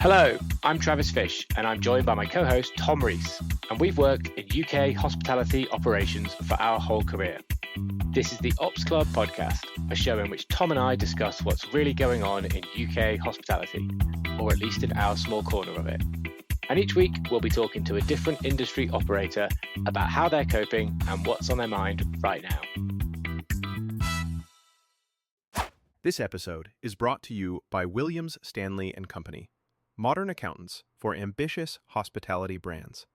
Hello, I'm Travis Fish, and I'm joined by my co-host Tom Rees, and we've worked in UK hospitality operations for our whole career. This is the Ops Club podcast, a show in which Tom and I discuss what's really going on in UK hospitality, or at least in our small corner of it. And each week we'll be talking to a different industry operator about how they're coping and what's on their mind right now. This episode is brought to you by Williams, Stanley & Company, modern accountants for ambitious hospitality brands.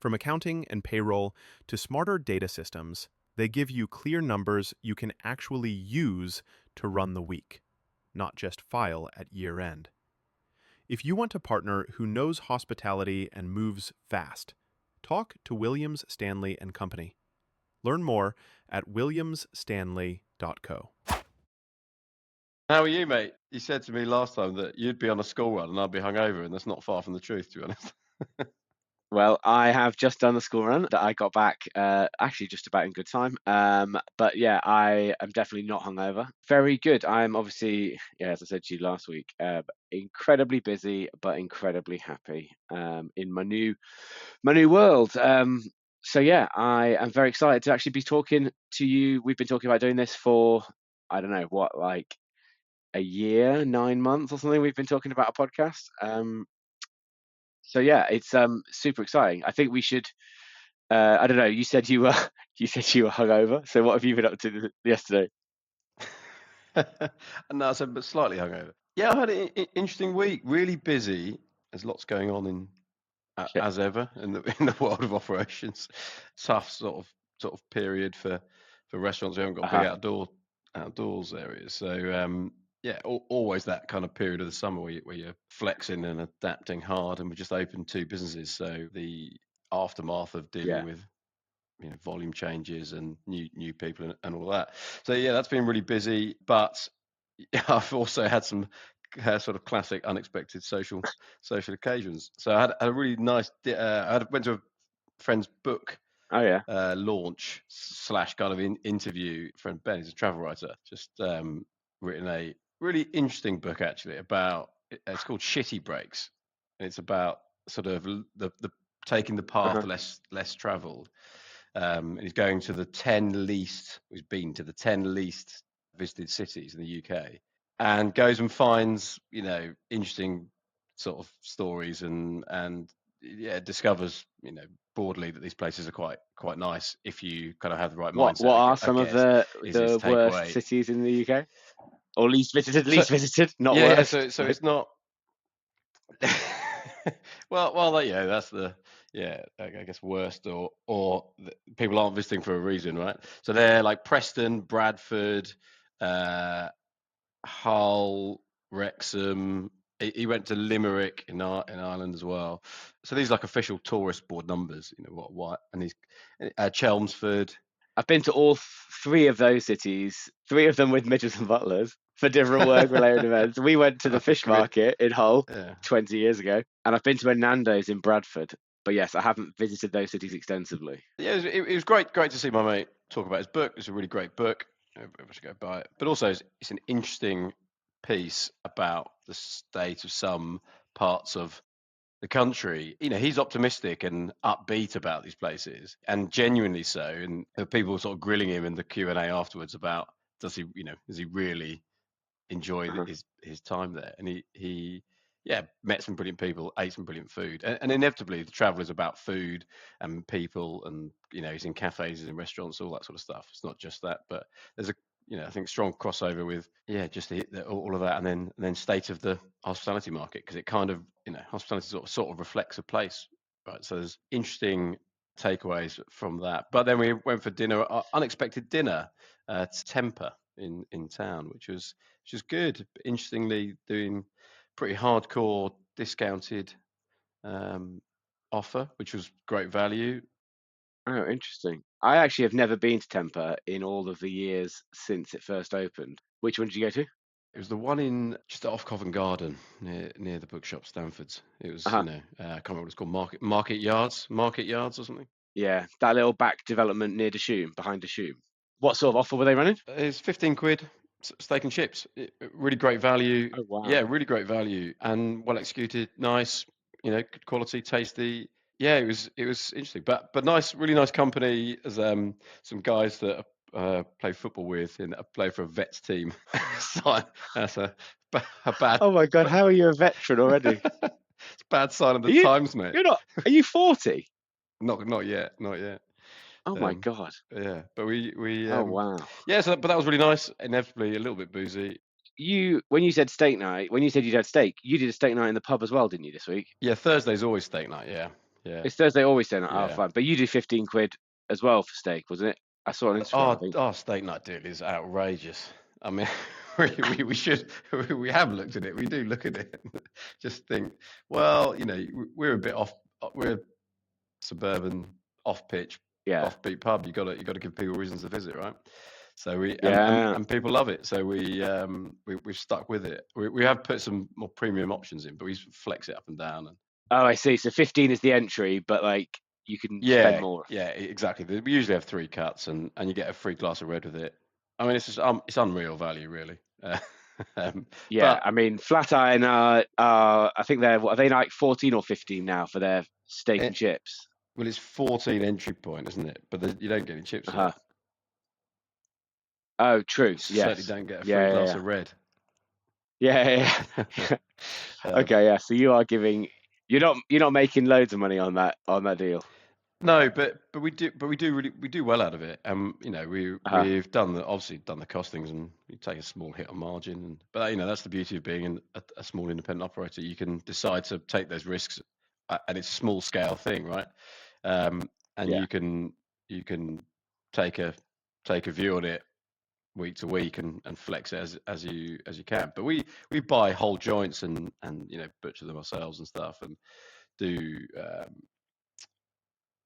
From accounting and payroll to smarter data systems, they give you clear numbers you can actually use to run the week, not just file at year-end. If you want a partner who knows hospitality and moves fast, talk to Williams, Stanley & Company. Learn more at williamsstanley.co. How are you, mate? You said to me last time that you'd be on a school run and I'd be hungover, and that's not far from the truth, to be honest. Well, I have just done the school run that I got back actually just about in good time. But yeah, I am definitely not hungover. Very good. I'm obviously, as I said to you last week, incredibly busy, but incredibly happy in my new world. So yeah, I am very excited to actually be talking to you. We've been talking about doing this for, I don't know, what, like a year, 9 months or something. We've been talking about a podcast. So yeah, it's super exciting. I think we should. I don't know. You said you were hungover. So what have you been up to yesterday? No, I said, but slightly hungover. Yeah, I had an interesting week. Really busy. There's lots going on as ever in the world of operations. Tough sort of period for restaurants who haven't got big outdoors areas. So yeah, always that kind of period of the summer where you're flexing and adapting hard. And we just opened 2 businesses, so the aftermath of dealing with volume changes and new people and all that. So yeah, that's been really busy. But I've also had some sort of classic unexpected social occasions. So I had a really nice. I went to a friend's book launch / kind of interview. Friend Ben, he's a travel writer, just written a really interesting book actually about. It's called Shitty Breaks, and it's about sort of the taking the path less travelled. And he's going to the 10 least. He's been to the 10 least visited cities in the UK, and goes and finds interesting sort of stories and discovers broadly that these places are quite nice if you kind of have the right mindset. What are some of the worst cities in the UK, or least visited? Not worst. So it's not. well, that's the I guess worst or people aren't visiting for a reason, right? So they're like Preston, Bradford, Hull, Wrexham. He went to Limerick in Ireland as well. So these are like official tourist board numbers, what, and he's Chelmsford. I've been to all 3 of those cities, 3 of them with midgets and butlers for different work-related events. We went to the fish market in Hull 20 years ago, and I've been to a Nando's in Bradford. But yes, I haven't visited those cities extensively. Yeah, it was great to see my mate talk about his book. It's a really great book. Everyone should go buy it. But also, it's an interesting piece about the state of some parts of the country. He's optimistic and upbeat about these places, and genuinely so. And people were sort of grilling him in the Q&A afterwards about does he really enjoy his time there? And he met some brilliant people, ate some brilliant food, and inevitably the travel is about food and people, and he's in cafes, he's in restaurants, all that sort of stuff. It's not just that, but there's a I think strong crossover with just all of that, and then state of the hospitality market, because it kind of hospitality sort of reflects a place, right? So there's interesting takeaways from that. But then we went for dinner, unexpected dinner at Temper in town, which was good. Interestingly, doing pretty hardcore discounted offer, which was great value. Oh, interesting. I actually have never been to Temper in all of the years since it first opened. Which one did you go to? It was the one in just off Covent Garden, near the bookshop Stanford's. It was, I can't remember what it's called, Market Yards or something. Yeah, that little back development near Dishoom, behind Dishoom. What sort of offer were they running? It's 15 quid steak and chips. Really great value. Oh Yeah, wow. really great value and well executed. Nice, good quality, tasty. Yeah, it was interesting, but nice, really nice company. As some guys that play football with and play for a vets team. So that's a bad. Oh my God, how are you a veteran already? It's a bad sign of Are the you? times, mate. You're not. Are you 40? Not yet, not yet. Oh my Um, God. yeah, but we Oh wow. yeah. So, but that was really nice. Inevitably, a little bit boozy. When you said steak night, when you said you'd had steak, you did a steak night in the pub as well, didn't you, this week? Yeah, Thursday's always steak night. Yeah, yeah, It's Thursday always steak night. Oh, yeah. fine. But you did 15 quid as well for steak, wasn't it? I saw it on Instagram, I think. Our steak night deal is outrageous. I mean, we should we have looked at it. We do look at it. And just think, well, we're a bit off. We're a suburban, off pitch, Yeah. offbeat pub. You got to give people reasons to visit, right? So we Yeah. and people love it. So we've stuck with it. We have put some more premium options in, but we flex it up and down. And Oh, I see. So 15 is the entry, but like you can spend yeah, more. yeah, exactly. We usually have 3 cuts, and you get a free glass of red with it. I mean, it's just it's unreal value, really. Yeah, But I mean, Flatiron I think are they like 14 or 15 now for their steak and it, chips? well, it's 14 entry point, isn't it? But you don't get any chips for Uh-huh. that. Oh, true. Certainly Yes. don't get a free Yeah, yeah, glass yeah. of red. Yeah, yeah, yeah. um, Okay, yeah. So you are giving you're not making loads of money on that deal. No, but we do well out of it. Uh-huh. We've obviously done the costings, and you take a small hit on margin. But that's the beauty of being a small independent operator. You can decide to take those risks, and it's a small scale thing, right? And Yeah. you can take a view on it week to week and flex it as you can. But we buy whole joints and butcher them ourselves and stuff, and do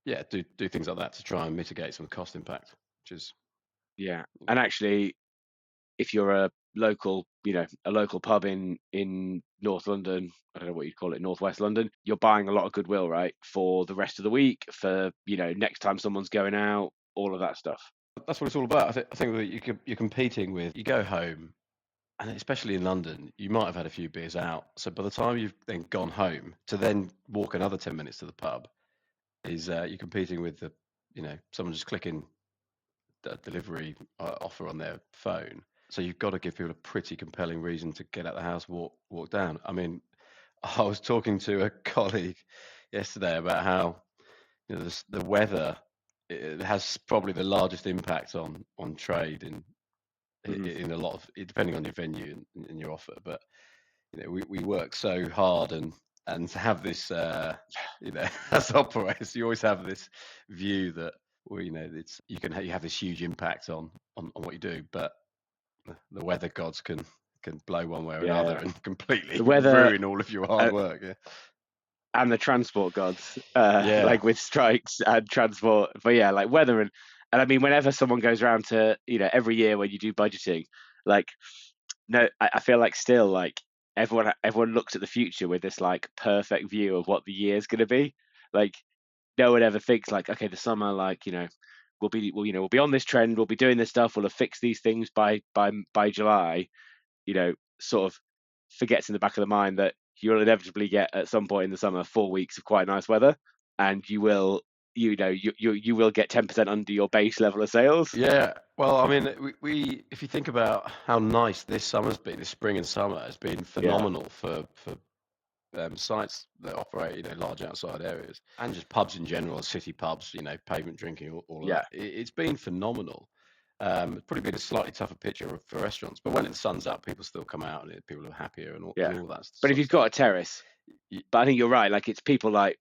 do things like that to try and mitigate some of the cost impact, which is Yeah. And actually, if you're a local pub in North London, I don't know what you'd call it, Northwest London, you're buying a lot of goodwill, right, for the rest of the week, for next time someone's going out, all of that stuff. that's what it's all about. I think that you're competing with. You go home, and especially in London, you might have had a few beers out. So by the time you've then gone home, to then walk another 10 minutes to the pub is you're competing with someone just clicking a delivery offer on their phone. So you've got to give people a pretty compelling reason to get out the house, walk down. I mean, I was talking to a colleague yesterday about how the weather, it has probably the largest impact on trade Mhm. in a lot of, depending on your venue and your offer. But we work so hard, and to have this as operators, you always have this view that, well, it's you have this huge impact on what you do, but the weather gods can blow one way or another Yeah. and completely The weather, ruin all of your hard uh, work. Yeah. and the transport gods, Yeah. like with strikes and transport. But yeah, like weather and I mean, whenever someone goes around to, every year when you do budgeting, like, no, I feel like still like everyone looks at the future with this like perfect view of what the year's going to be. Like no one ever thinks like, okay, the summer, like, we'll be on this trend, we'll be doing this stuff, we'll have fixed these things by July. Sort of forgets in the back of the mind that you'll inevitably get at some point in the summer 4 weeks of quite nice weather, and you will you will get 10% under your base level of sales. Yeah. Well, I mean, we if you think about how nice this summer's been, this spring and summer has been Yeah, phenomenal for sites that operate, large outside areas, and just pubs in general, city pubs, pavement drinking, all of yeah, that. It's been phenomenal. It's probably been a slightly tougher picture for restaurants, but when the sun's up, people still come out, and people are happier, and yeah. all that But if sort of you've got stuff. a terrace, Y- but I think you're right. Like it's people like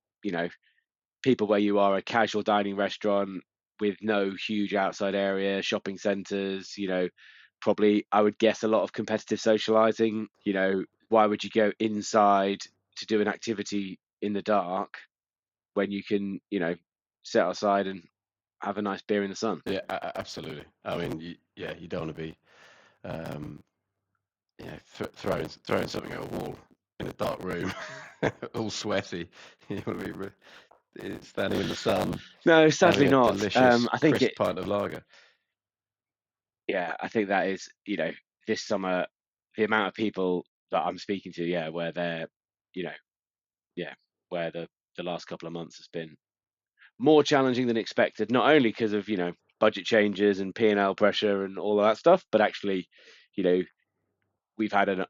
people where you are a casual dining restaurant with no huge outside area, shopping centres, probably I would guess a lot of competitive socializing. Why would you go inside to do an activity in the dark when you can, sit outside and have a nice beer in the sun? Yeah, absolutely. I mean, you don't want to be, um, throwing something at a wall in a dark room, all sweaty. You want to be standing in the sun, No, having sadly a not. delicious, I think crisp it, pint of lager. yeah, I think that is, this summer, the amount of people that I'm speaking to, where they're, you know, where the last couple of months has been more challenging than expected, not only because of, budget changes and P&L pressure and all of that stuff, but actually, you know, we've had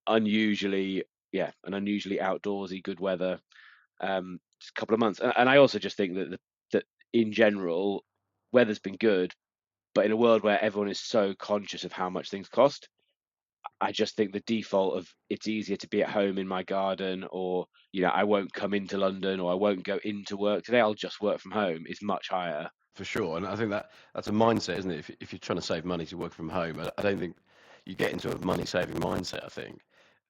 unusually, an unusually outdoorsy good weather couple of months. And I also just think that in general, weather's been good, but in a world where everyone is so conscious of how much things cost, I just think the default of it's easier to be at home in my garden, or I won't come into London, or I won't go into work today, I'll just work from home, is much higher. For sure, and I think that's a mindset, isn't it? If you're trying to save money to work from home, I don't think you get into a money saving mindset. I think,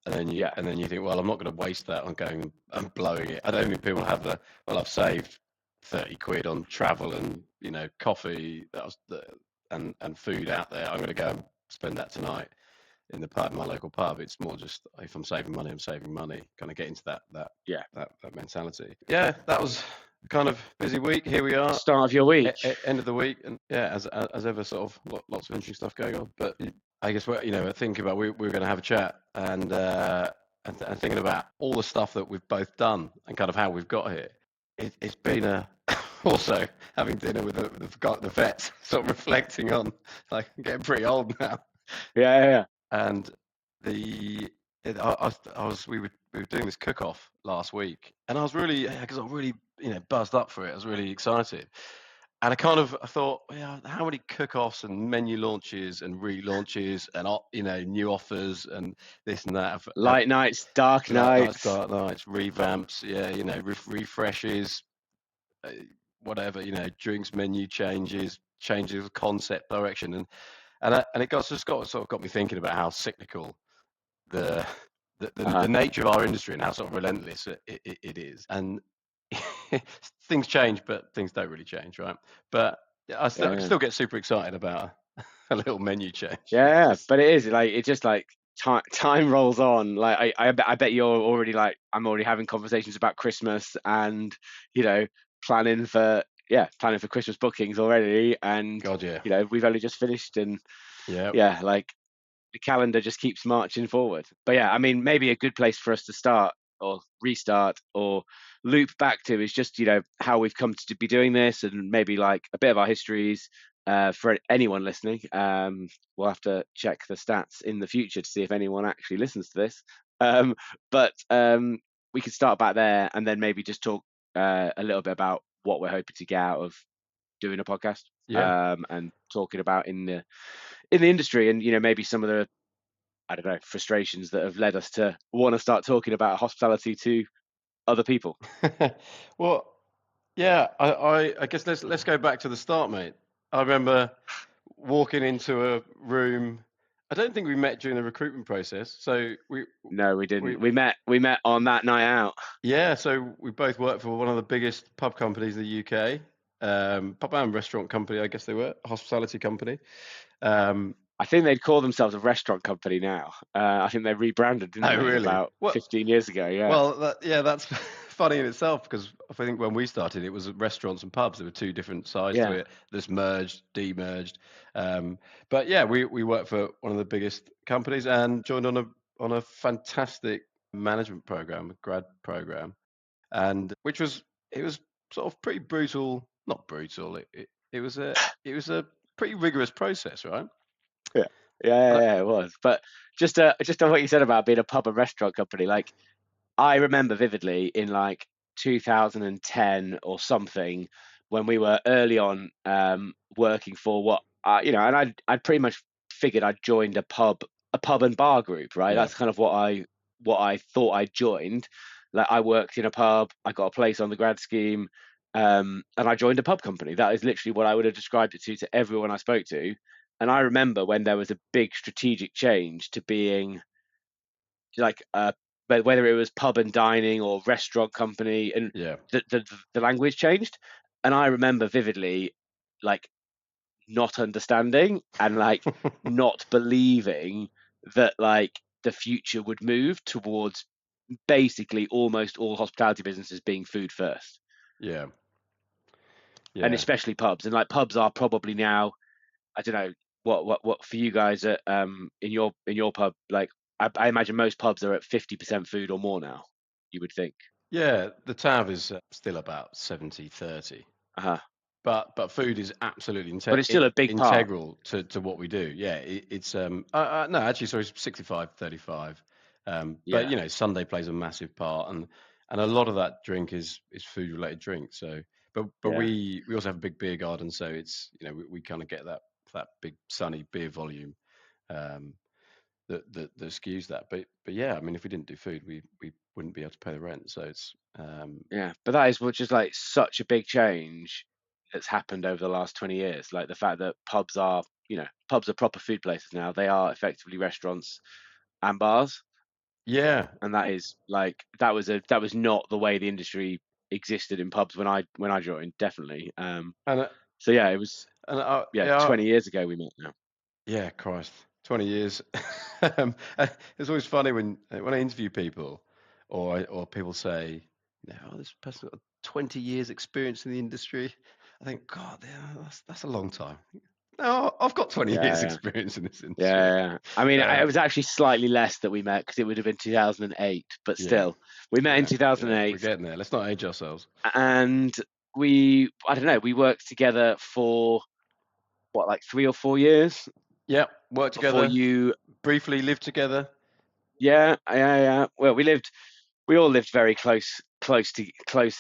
Yeah, and then you think, well, I'm not going to waste that on going and blowing it. I don't think people have well, I've saved 30 quid on travel and coffee and food out there. I'm going to go and spend that tonight in the pub, my local pub. It's more just if I'm saving money, I'm saving money. Kind of get into yeah. that mentality. Yeah, that was kind of busy week. Here we are, Start of your week. end of the week, and as ever, sort of lots of interesting stuff going on. But I guess we're thinking about we're going to have a chat and thinking about all the stuff that we've both done and kind of how we've got here. It's been also having dinner with the vets, sort of reflecting on like I'm getting pretty old now. Yeah. And we were doing this cook off last week, and I was really because I was really buzzed up for it. I was really excited, and I thought, yeah, how many cook offs and menu launches and relaunches and new offers and this and that Light nights, dark light nights, nights. dark nights, revamps, refreshes, whatever, drinks menu changes of concept direction, and it just sort of got me thinking about how cyclical the the nature of our industry and how sort of relentless it is. And things change, but things don't really change, right? But I Yeah. still get super excited about a little menu change. Yeah, but it is like it just like time rolls on. Like I bet you're already like I'm already having conversations about Christmas and planning for Christmas bookings already. And God, yeah, we've only just finished, and yeah. like the calendar just keeps marching forward. But yeah, I mean, maybe a good place for us to start or restart or loop back to is just how we've come to be doing this, and maybe like a bit of our histories. For anyone listening, we'll have to check the stats in the future to see if anyone actually listens to this. But we could start back there, and then maybe just talk a little bit about what we're hoping to get out of doing a podcast, Yeah. and talking about in the industry, and maybe some of the, I don't know, frustrations that have led us to want to start talking about hospitality to other people. Well, yeah, I guess let's go back to the start, mate. I remember walking into a room. I don't think we met during the recruitment process. So No, we we didn't. We met on that night out. yeah, so we both worked for one of the biggest pub companies in the UK, pub and restaurant company, I guess they were, hospitality company. I think they'd call themselves a restaurant company now. I think they rebranded, didn't Oh, they, really? about Well, 15 years ago? Yeah. well, that's funny in itself because I think when we started, it was restaurants and pubs. There were two different sides to Yeah. it. This merged, demerged. But yeah, we worked for one of the biggest companies and joined on a fantastic management program, grad program, and it was sort of pretty brutal. Not brutal. It was a pretty rigorous process, right? Yeah. Yeah, But, it was. But just on what you said about being a pub and restaurant company, like I remember vividly in like 2010 or something, when we were early on working for what and I'd pretty much figured I'd joined a pub and bar group, right? yeah, That's kind of what I thought I joined. Like I worked in a pub, I got a place on the grad scheme, and I joined a pub company. That is literally what I would have described it to everyone I spoke to. And I remember when there was a big strategic change to being like whether it was pub and dining or restaurant company, and yeah, the language changed. And I remember vividly like not understanding and like not believing that like the future would move towards basically almost all hospitality businesses being food first, yeah, and yeah. especially pubs. And like pubs are probably now, I don't know, what for you guys at in your pub? Like, I imagine most pubs are at 50% food or more now. You would think. Yeah, the TAV is still about 70-30. Uh-huh. But food is absolutely But it's still a big part. integral to what we do. Yeah, it's no, actually, sorry, it's 65-35. But Yeah, Sunday plays a massive part, and a lot of that drink is food related drink. So, but yeah, we also have a big beer garden, so it's we kind of get that big sunny beer volume um, that skews that. But yeah, I mean, if we didn't do food, we wouldn't be able to pay the rent. So it's yeah. But that is which is like such a big change that's happened over the last 20 years. Like the fact that pubs are proper food places now. They are effectively restaurants and bars, yeah, and that is like that was not the way the industry existed in pubs when I joined, definitely. and So yeah, it was yeah yeah. 20 years ago we met now. Yeah, Christ, 20 years. It's always funny when I interview people, or people say, "Oh, this person got 20 years experience in the industry." I think, God, yeah, that's a long time. No, I've got 20 years Yeah, experience in this industry. yeah. I mean, Um, it was actually slightly less that we met because it would have been 2008, but yeah, still, we met in yeah, we're 2008, getting there. Let's not age ourselves. and I don't know, we worked together for what, like 3 or 4 years Yeah, work before together, you. briefly live together. Yeah, yeah, yeah. Well, we all lived very close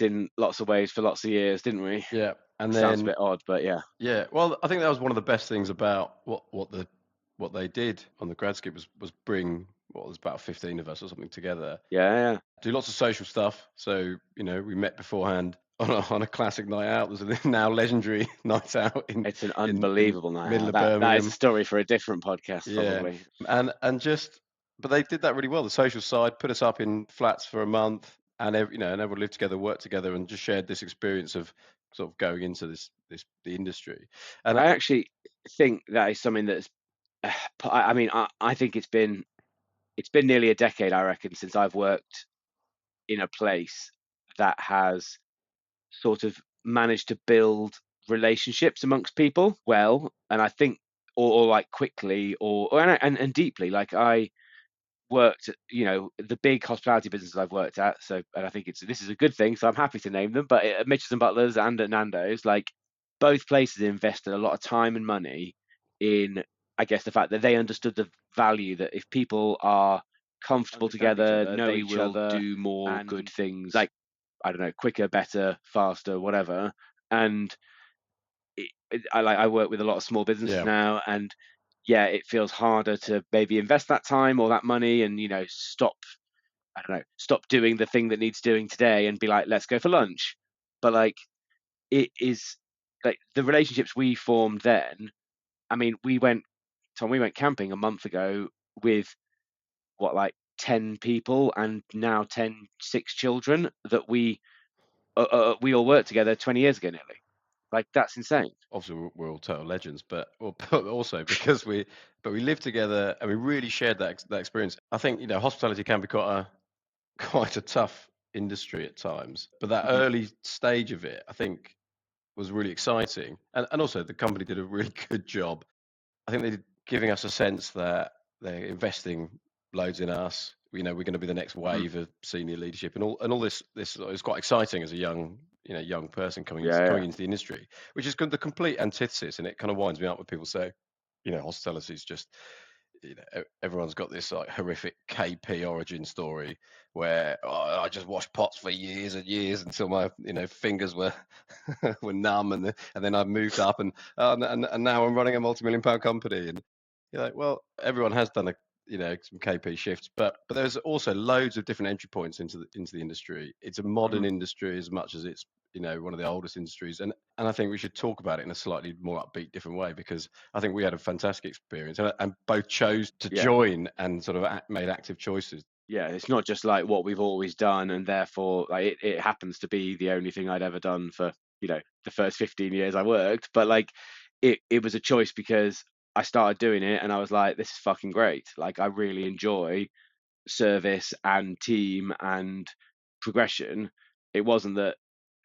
in lots of ways for lots of years, didn't we? Yeah, and Sounds a then bit odd, but yeah, yeah, well, I think that was one of the best things about what they did on the grad scheme was bring what was about 15 of us or something together, yeah, yeah. do lots of social stuff. So we met beforehand on a classic night out. There's a now legendary night out It's an in unbelievable night middle out. of That is a Birmingham. story for a different podcast, Yeah, probably. and just but they did that really well. The social side put us up in flats for a month, and and everyone lived together, worked together, and just shared this experience of sort of going into the industry. And I actually think that is something that's. I mean, I think it's been nearly a decade, I reckon, since I've worked in a place that has sort of managed to build relationships amongst people well, and I think, or like quickly, and deeply. Like I worked at, the big hospitality businesses I've worked at. So, and I think this is a good thing. So I'm happy to name them. But at Mitchells and Butlers and at Nando's, like both places invested a lot of time and money in, I guess, the fact that they understood the value that if people are comfortable Understand each together, other, know they each will other, do more good and things. Like, I don't know, quicker, better, faster, whatever. And I work with a lot of small businesses yeah, now, and yeah, it feels harder to maybe invest that time or that money and stop. I don't know, stop doing the thing that needs doing today and be like, let's go for lunch. But like, it is like the relationships we formed then. I mean, we went camping a month ago with what, like 10 people and now 6 children that we all worked together 20 years ago nearly. Like that's insane. obviously we're all total legends, but also because we lived together and we really shared that experience. I think hospitality can be quite a tough industry at times, but that Hmm. early stage of it, I think, was really exciting, and also the company did a really good job. I think they're giving us a sense that they're investing loads in us. We're going to be the next Hmm. wave of senior leadership, and all this. This is quite exciting as a young person Yeah, coming yeah. into the industry, which is the complete antithesis, and it kind of winds me up when people say, hospitality is just everyone's got this like horrific KP origin story where I just washed pots for years and years until my fingers were were numb, and then I moved up, and now I'm running a multi-million-pound company. And you're like, well, everyone has done some KP shifts, but there's also loads of different entry points into the industry. It's a modern Hmm. industry as much as it's one of the oldest industries, and I think we should talk about it in a slightly more upbeat, different way, because I think we had a fantastic experience, and both chose to Yeah. join and sort of made active choices. Yeah, it's not just like what we've always done, and therefore like it happens to be the only thing I'd ever done for the first 15 years I worked. But like it was a choice because I started doing it, and I was like, this is fucking great. Like I really enjoy service and team and progression. It wasn't that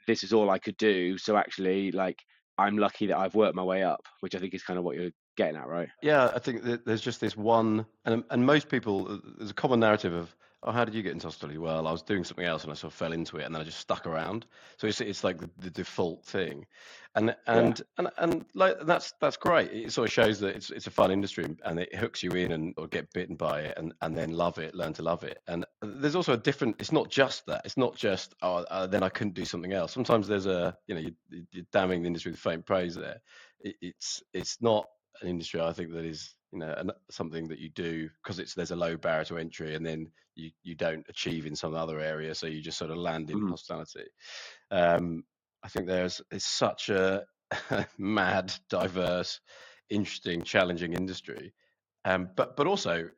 this is all I could do. So actually, like I'm lucky that I've worked my way up, which I think is kind of what getting at, right? Yeah, I think that there's just this one, and most people, there's a common narrative of, oh, how did you get into hospitality? Well, I was doing something else and I sort of fell into it, and then I just stuck around. So it's like the default thing, and Yeah. like that's great. It sort of shows that it's a fun industry and it hooks you in and or get bitten by it and then love it, learn to love it. And there's also a different. It's not just that. It's not just then I couldn't do something else. Sometimes there's a you're damning the industry with faint praise there. It's not an industry I think that is something that you do because there's a low barrier to entry, and then you don't achieve in some other area, so you just sort of land in Mhm. hospitality. I think it's such a mad, diverse, interesting, challenging industry, but also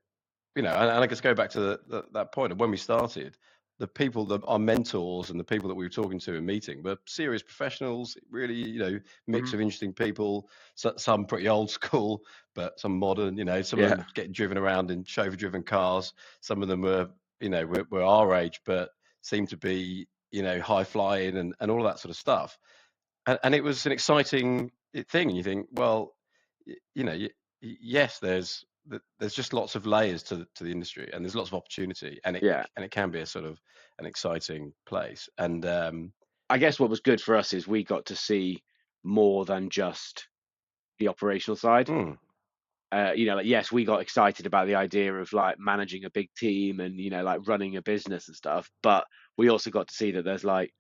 and I guess go back to that point of when we started, the people that are mentors and the people that we were talking to and meeting were serious professionals, really, mix Mhm. of interesting people, some pretty old school, but some modern, some of Yeah. them getting driven around in chauffeur driven cars. Some of them were our age, but seemed to be, high flying and all of that sort of stuff. And it was an exciting thing. And you think, well, yes, there's just lots of layers to the industry, and there's lots of opportunity, and Yeah. it can be a sort of an exciting place. And I guess what was good for us is we got to see more than just the operational side. mm, Like, yes, we got excited about the idea of like managing a big team and like running a business and stuff, but we also got to see that there's like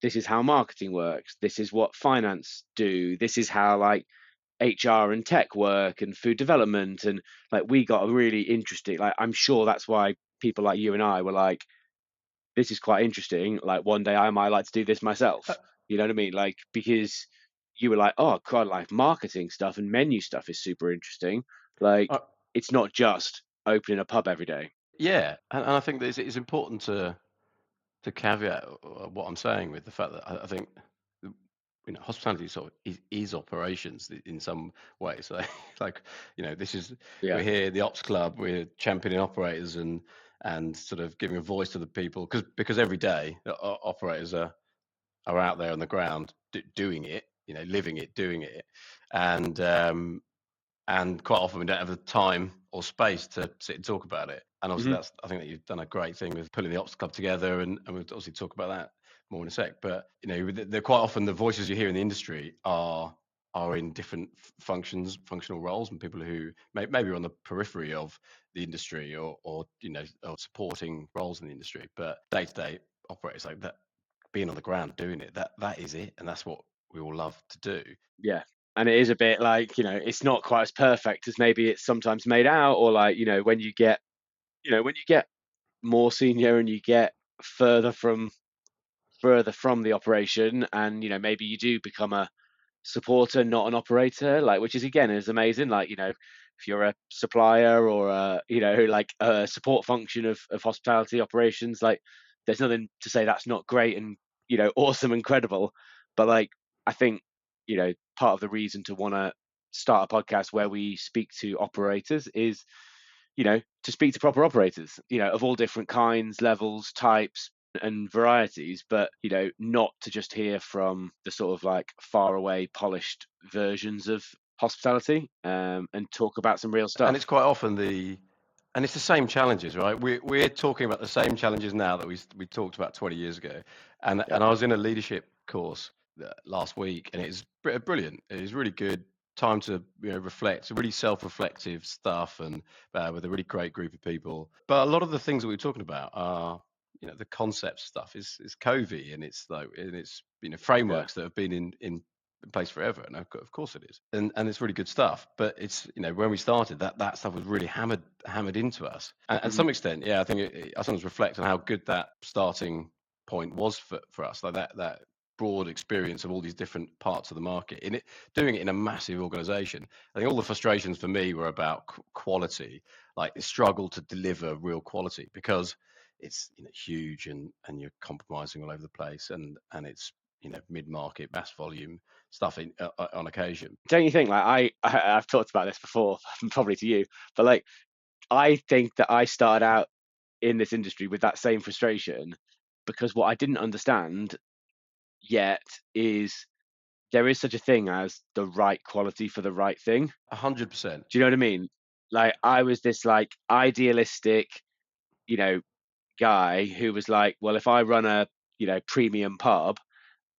this is how marketing works, this is what finance do, this is how like HR and tech work and food development, and like we got a really interesting, like I'm sure that's why people like you and I were like, this is quite interesting. Like one day I might like to do this uh, myself. You know what I mean? Like because you were like, oh god, like marketing stuff and menu stuff is super interesting. Like uh, it's not just opening a pub every day. yeah, and I think that it's important to caveat what I'm saying with the fact that I think hospitality sort of is operations in some ways. So, like this is Yeah. we're here, the ops club, we're championing operators and sort of giving a voice to the people because every day operators are out there on the ground doing it, living it, doing it, and quite often we don't have the time or space to sit and talk about it. And obviously, Hmm. I think that you've done a great thing with pulling the ops club together, and we'll obviously talk about that more in a sec. But they're quite often the voices you hear in the industry are in different functional roles, and people who maybe are on the periphery of the industry or supporting roles in the industry. But day to day operators like that, being on the ground doing it, that is it, and that's what we all love to do. Yeah. And it is a bit like, it's not quite as perfect as maybe it's sometimes made out, or like, when you get more senior and you get further from the operation, and maybe you do become a supporter, not an operator, like, which is again is amazing. Like, if you're a supplier or like a support function of hospitality operations, like there's nothing to say that's not great and awesome, incredible. But like I think part of the reason to want to start a podcast where we speak to operators is to speak to proper operators, of all different kinds, levels, types, and varieties, but not to just hear from the sort of like far away, polished versions of hospitality, and talk about some real And it's stuff. quite often and it's the same challenges, right? We're talking about the same challenges now that we talked about 20 years ago. Yeah. And I was in a leadership course last week, and it's brilliant. It was really good time to reflect, really self-reflective stuff, and with a really great group of people. But a lot of the things that we're talking about are the concept stuff is Covey, and it's like and it's Yeah. frameworks that have been in place forever, and of course it is, and it's really good stuff. But it's when we started, that stuff was really hammered into us, and to Hmm. some extent, yeah, I think I sometimes reflect on how good that starting point was for us, like that broad experience of all these different parts of the market in it, doing it in a massive organization. I think all the frustrations for me were about quality, like the struggle to deliver real quality because it's huge and you're compromising all over the place, and it's mid-market mass volume stuff on occasion. Don't you think, like, I've talked about this before, probably to you, but like I think that I started out in this industry with that same frustration, because what I didn't understand yet is there is such a thing as the right quality for the right thing. 100%. Do you know what I mean? Like I was this like idealistic, you know, guy who was like, well, if I run a, premium pub,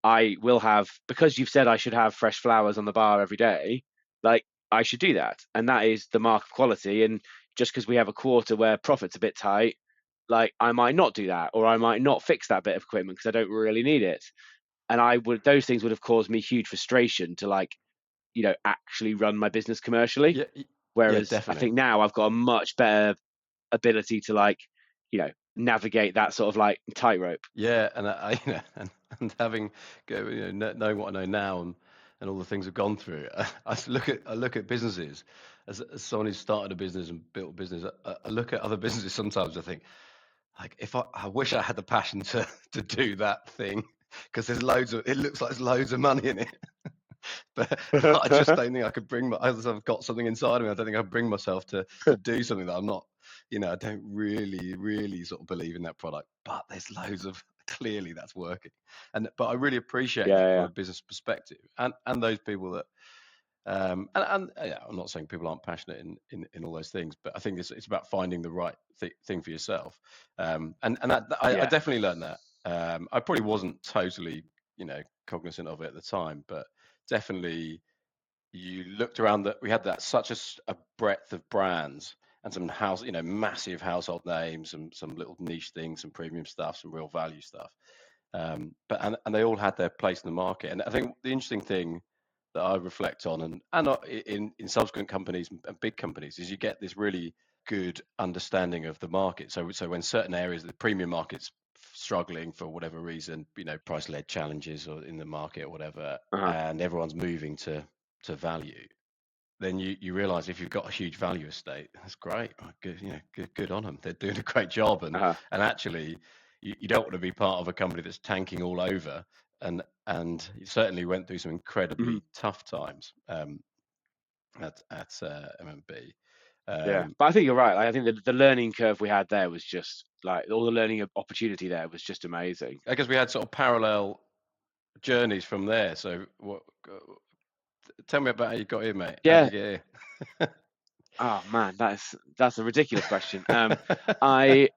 I will have, because you've said I should have fresh flowers on the bar every day, like I should do that. And that is the mark of quality. And just because we have a quarter where profit's a bit tight, like I might not do that, or I might not fix that bit of equipment because I don't really need it. And those things would have caused me huge frustration to like, actually run my business commercially. Yeah, yeah, Whereas I definitely. think now I've got a much better ability to like, navigate that sort of like tightrope. Yeah, and and having knowing what I know now and all the things I've gone through, I look at businesses as someone who's started a business and built a business. I look at other businesses sometimes. I think like if I wish I had the passion to do that thing because there's loads of it looks like there's loads of money in it. But I just don't think I could bring as I've got something inside of me. I don't think I bring myself to do something that I'm not. I don't really sort of believe in that product. But there's loads of clearly that's working, but I really appreciate that from Yeah, a business perspective, and those people that. And yeah, I'm not saying people aren't passionate in all those things, but I think it's about finding the right thing for yourself. And I yeah, definitely learned that. I probably wasn't totally, cognizant of it at the time, but definitely you looked around that we had that such a breadth of brands and some massive household names, some little niche things, some premium stuff, some real value stuff. But and they all had their place in the market. And I think the interesting thing that I reflect on in subsequent companies and big companies is you get this really good understanding of the market. So when certain areas of the premium market's struggling for whatever reason, price led challenges or in the market or whatever, uh-huh, and everyone's moving to value, then you realize if you've got a huge value estate, that's great. Good, good on them. They're doing a great job, uh-huh. and actually, you don't want to be part of a company that's tanking all over, and you certainly went through some Mhm. incredibly tough times at MMB. Yeah, Um, but I think you're right. Like, I think the learning curve we had there was just like all the learning opportunity there was just amazing. I guess we had sort of parallel journeys from there. So, tell me about how you got here, mate. How did Yeah. you get Oh man, that's a ridiculous question. here? I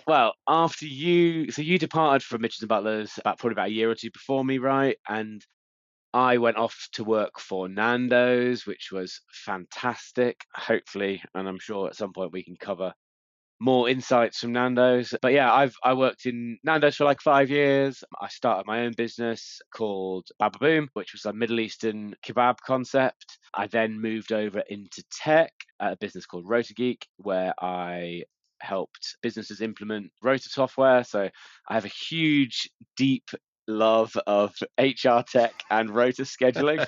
well after you departed from Mitchells and Butlers probably about a year or two before me, right? And I went off to work for Nando's, which was fantastic. Hopefully, and I'm sure at some point we can cover more insights from Nando's. But yeah, I worked in Nando's for like 5 years. I started my own business called Bababoom, which was a Middle Eastern kebab concept. I then moved over into tech at a business called RotaGeek, where I helped businesses implement rota software. So I have a huge, deep love of HR tech and rota scheduling,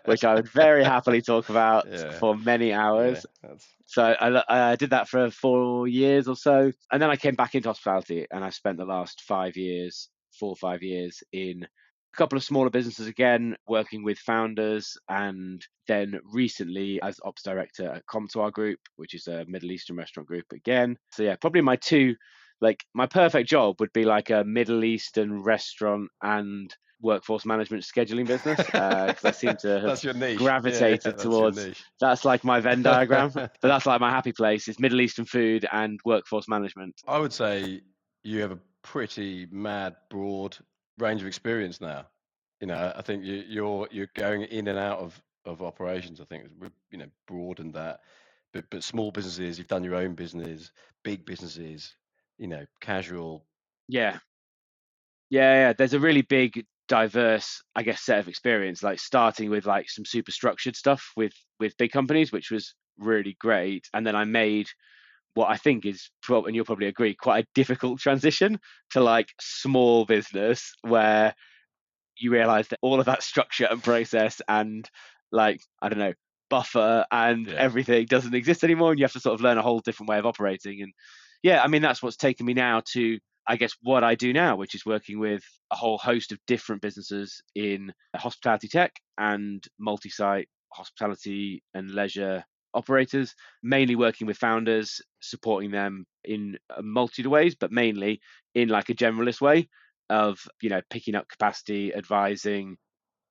which I would very happily talk about Yeah, for many yeah, hours. that's So I did that for 4 years or so, and then I came back into hospitality, and I spent the last 5 years, 4 or 5 years, in a couple of smaller businesses again, working with founders, and then recently as ops director at Comptoir Group, which is a Middle Eastern restaurant group again. So yeah, probably my perfect job would be like a Middle Eastern restaurant and workforce management scheduling business, because I seem to have that's your niche. Yeah, yeah, gravitated that's your towards niche. that's like my Venn diagram. But that's like my happy place is Middle Eastern food and workforce management. I would say you have a pretty mad, broad range of experience now. I think you're going in and out of operations. I think we've broadened that, but small businesses, you've done your own business, big businesses, casual. Yeah, yeah. There's a really big, diverse, I guess, set of experience. Like starting with like some super structured stuff with big companies, which was really great. And then I made what I think is, and you'll probably agree, quite a difficult transition to like small business where you realize that all of that structure and process and like I don't know buffer and Yeah. everything doesn't exist anymore, and you have to sort of learn a whole different way of operating. And yeah, I mean that's what's taken me now to, I guess, what I do now, which is working with a whole host of different businesses in hospitality tech and multi-site hospitality and leisure operators, mainly working with founders, supporting them in a multitude of ways, but mainly in like a generalist way of picking up capacity, advising,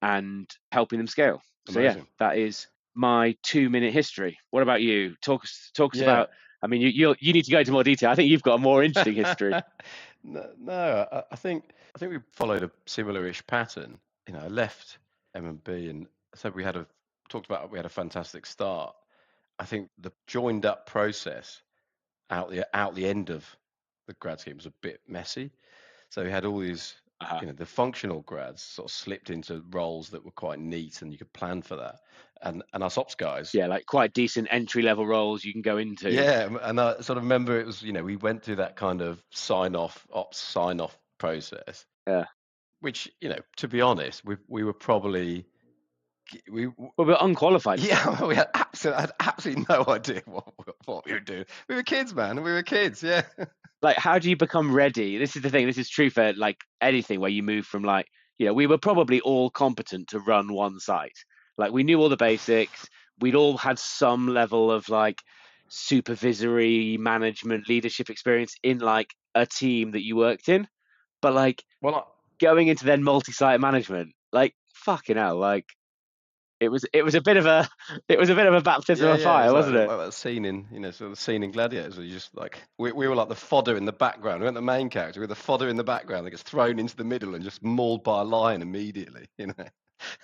and helping them scale. So yeah, Amazing. that is my 2-minute history. What about you? Talk us Yeah. about. I mean, you need to go into more detail. I think you've got a more interesting history. No, I think we followed a similar-ish pattern. I left M&B and said we had a fantastic start. I think the joined up process out the end of the grad scheme was a bit messy. So we had all these, Uh-huh. the functional grads sort of slipped into roles that were quite neat and you could plan for that. And us ops guys, Yeah, like quite decent entry level roles you can go into. yeah, and I sort of remember it was, we went through that kind of ops sign off process, Yeah. which, to be honest, we were probably we Well, we're unqualified for. yeah, I had absolutely no idea what we were doing. We were kids, man. We were kids, yeah. Like, how do you become ready? This is the thing. This is true for like anything where you move from like, we were probably all competent to run one site. Like, we knew all the basics. We'd all had some level of like supervisory management leadership experience in like a team that you worked in. But like Well, going into then multi-site management, like fucking hell, like it was a bit of a it was a bit of a baptism yeah, of yeah. It fire, was wasn't like, it? like that scene in, sort of scene in Gladiators where you just like we were like the fodder in the background. We weren't the main character. We were the fodder in the background that gets thrown into the middle and just mauled by a lion immediately.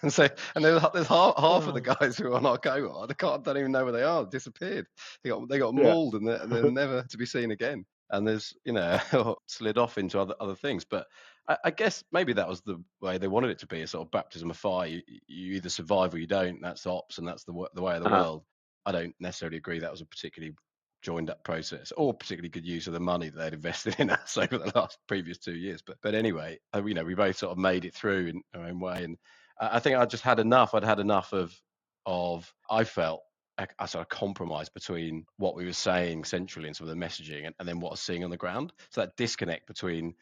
And so, and there's half of the Oh, guys who are on our cohort. Don't even know where they are. Disappeared. They got yeah. mauled and they're never to be seen again. And there's slid off into other things. But I guess maybe that was the way they wanted it to be, a sort of baptism of fire. You either survive or you don't. That's ops, and that's the way of the Uh-huh. world. I don't necessarily agree that was a particularly joined up process or particularly good use of the money that they'd invested in us over the last previous 2 years. But anyway, we both sort of made it through in our own way, and I think I just had enough. I'd had enough of I felt a sort of compromise between what we were saying centrally and some of the messaging and then what I was seeing on the ground. So that disconnect between,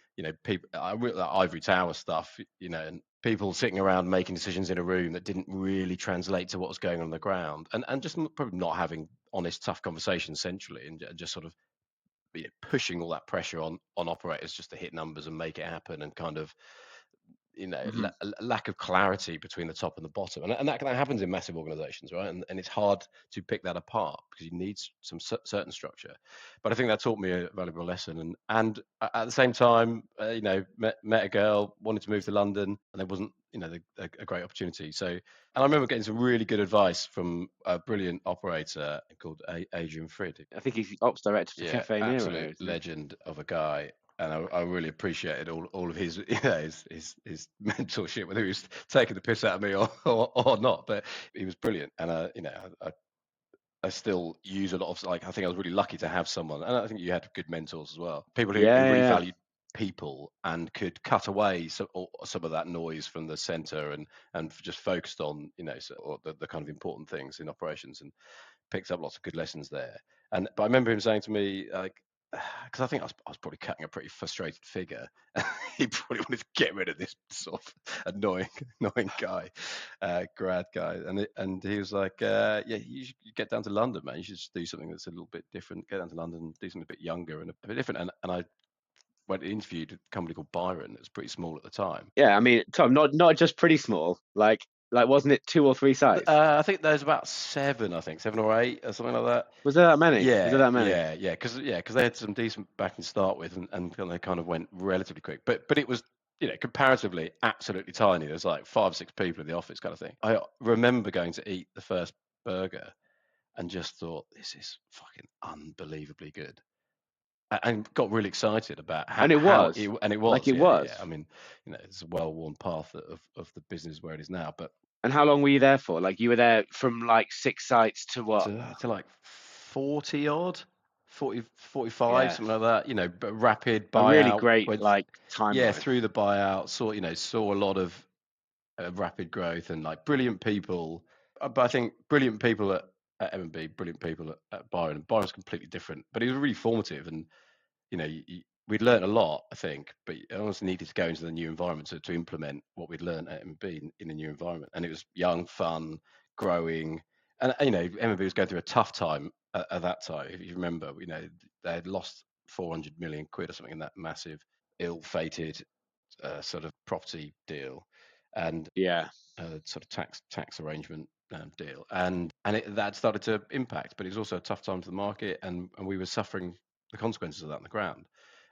people, that ivory tower stuff, and people sitting around making decisions in a room that didn't really translate to what was going on the ground, and just probably not having honest, tough conversations centrally, and just sort of pushing all that pressure on operators just to hit numbers and make it happen, and kind of Mhm. lack of clarity between the top and the bottom, and that happens in massive organizations, right? And it's hard to pick that apart because you need some certain structure. But I think that taught me a valuable lesson, and at the same time, met a girl, wanted to move to London, and there wasn't a great opportunity. So, and I remember getting some really good advice from a brilliant operator called Adrian Frid. I think he's ops director for Yeah, Cafe Nero, absolute isn't he? legend of a guy, and I really appreciated all of his his mentorship, whether he was taking the piss out of me or not. But he was brilliant, and I still use a lot of, like, I think I was really lucky to have someone, and I think you had good mentors as well, people who Yeah, really yeah. valued people and could cut away some of that noise from the center, and just focused on or the kind of important things in operations, and picked up lots of good lessons there. But I remember him saying to me, like, because I think I was probably cutting a pretty frustrated figure. He probably wanted to get rid of this sort of annoying guy, grad guy, and he was like, yeah, you get down to London, man. You should just do something that's a little bit different. Get down to London, do something a bit younger and a bit different. And I went and interviewed a company called Byron. It was pretty small at the time. Yeah, I mean, Tom, not just pretty small. Like wasn't it 2 or 3 sites? I think there's about seven, I think 7 or 8 or something like that. Was there that many? Was there Yeah, that many? yeah, yeah. Because they had some decent backing to start with, and they kind of went relatively quick. But it was, comparatively absolutely tiny. There's like 5 or 6 people in the office, kind of thing. I remember going to eat the first burger and just thought, this is fucking unbelievably good, and got really excited about And it how was. and it Like was, it yeah, yeah. I was. mean, it's a well-worn path of the business where it is now, but And how long were you there for? Like you were there from like 6 sites to what? to like 40 odd, 40, 45, Yeah, something like that, but rapid a really buyout great went, like yeah, timeline. through the buyout, saw a lot of rapid growth and like brilliant people. But I think brilliant people at M&B, brilliant people at Byron. Byron's completely different, but it was really formative, and we'd learned a lot, I think, but I also needed to go into the new environment to implement what we'd learned at M&B in a new environment. And it was young, fun, growing. And, M&B was going through a tough time at that time. If you remember, they had lost 400 million quid or something in that massive, ill-fated sort of property deal. and Yeah. sort of tax arrangement deal, and that started to impact. But it was also a tough time for the market, and we were suffering the consequences of that on the ground.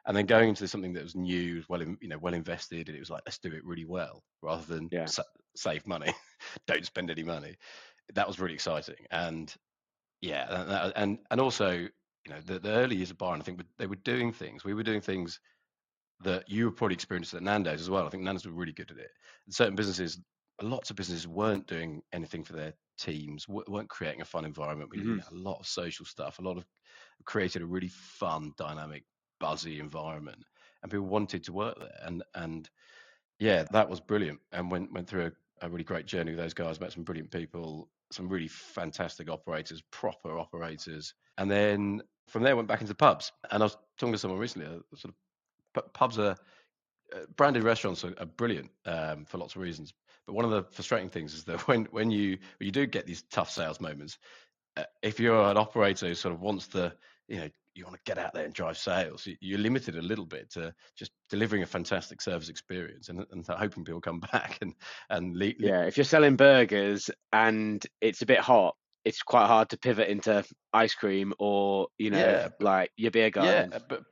And then going into something that was new, well invested, and it was like, let's do it really well rather than Yeah. save money, don't spend any money. That was really exciting, and yeah, and also the early years of Byron, I think they were doing things. We were doing things that you were probably experienced at Nando's as well. I think Nando's were really good at it. And certain businesses, lots of businesses weren't doing anything for their teams, weren't creating a fun environment. We Hmm. did a lot of social stuff, created a really fun, dynamic, buzzy environment, and people wanted to work there. And yeah, that was brilliant. And went through a really great journey with those guys. Met some brilliant people, some really fantastic operators, proper operators. And then from there, went back into pubs. And I was talking to someone recently. Sort of pubs are branded restaurants are brilliant for lots of reasons. But one of the frustrating things is that when you do get these tough sales moments, if you're an operator who sort of wants the, you want to get out there and drive sales, you're limited a little bit to just delivering a fantastic service experience and hoping people come back and Yeah. If you're selling burgers and it's a bit hot, it's quite hard to pivot into ice cream or, yeah, like your beer yeah, garden. but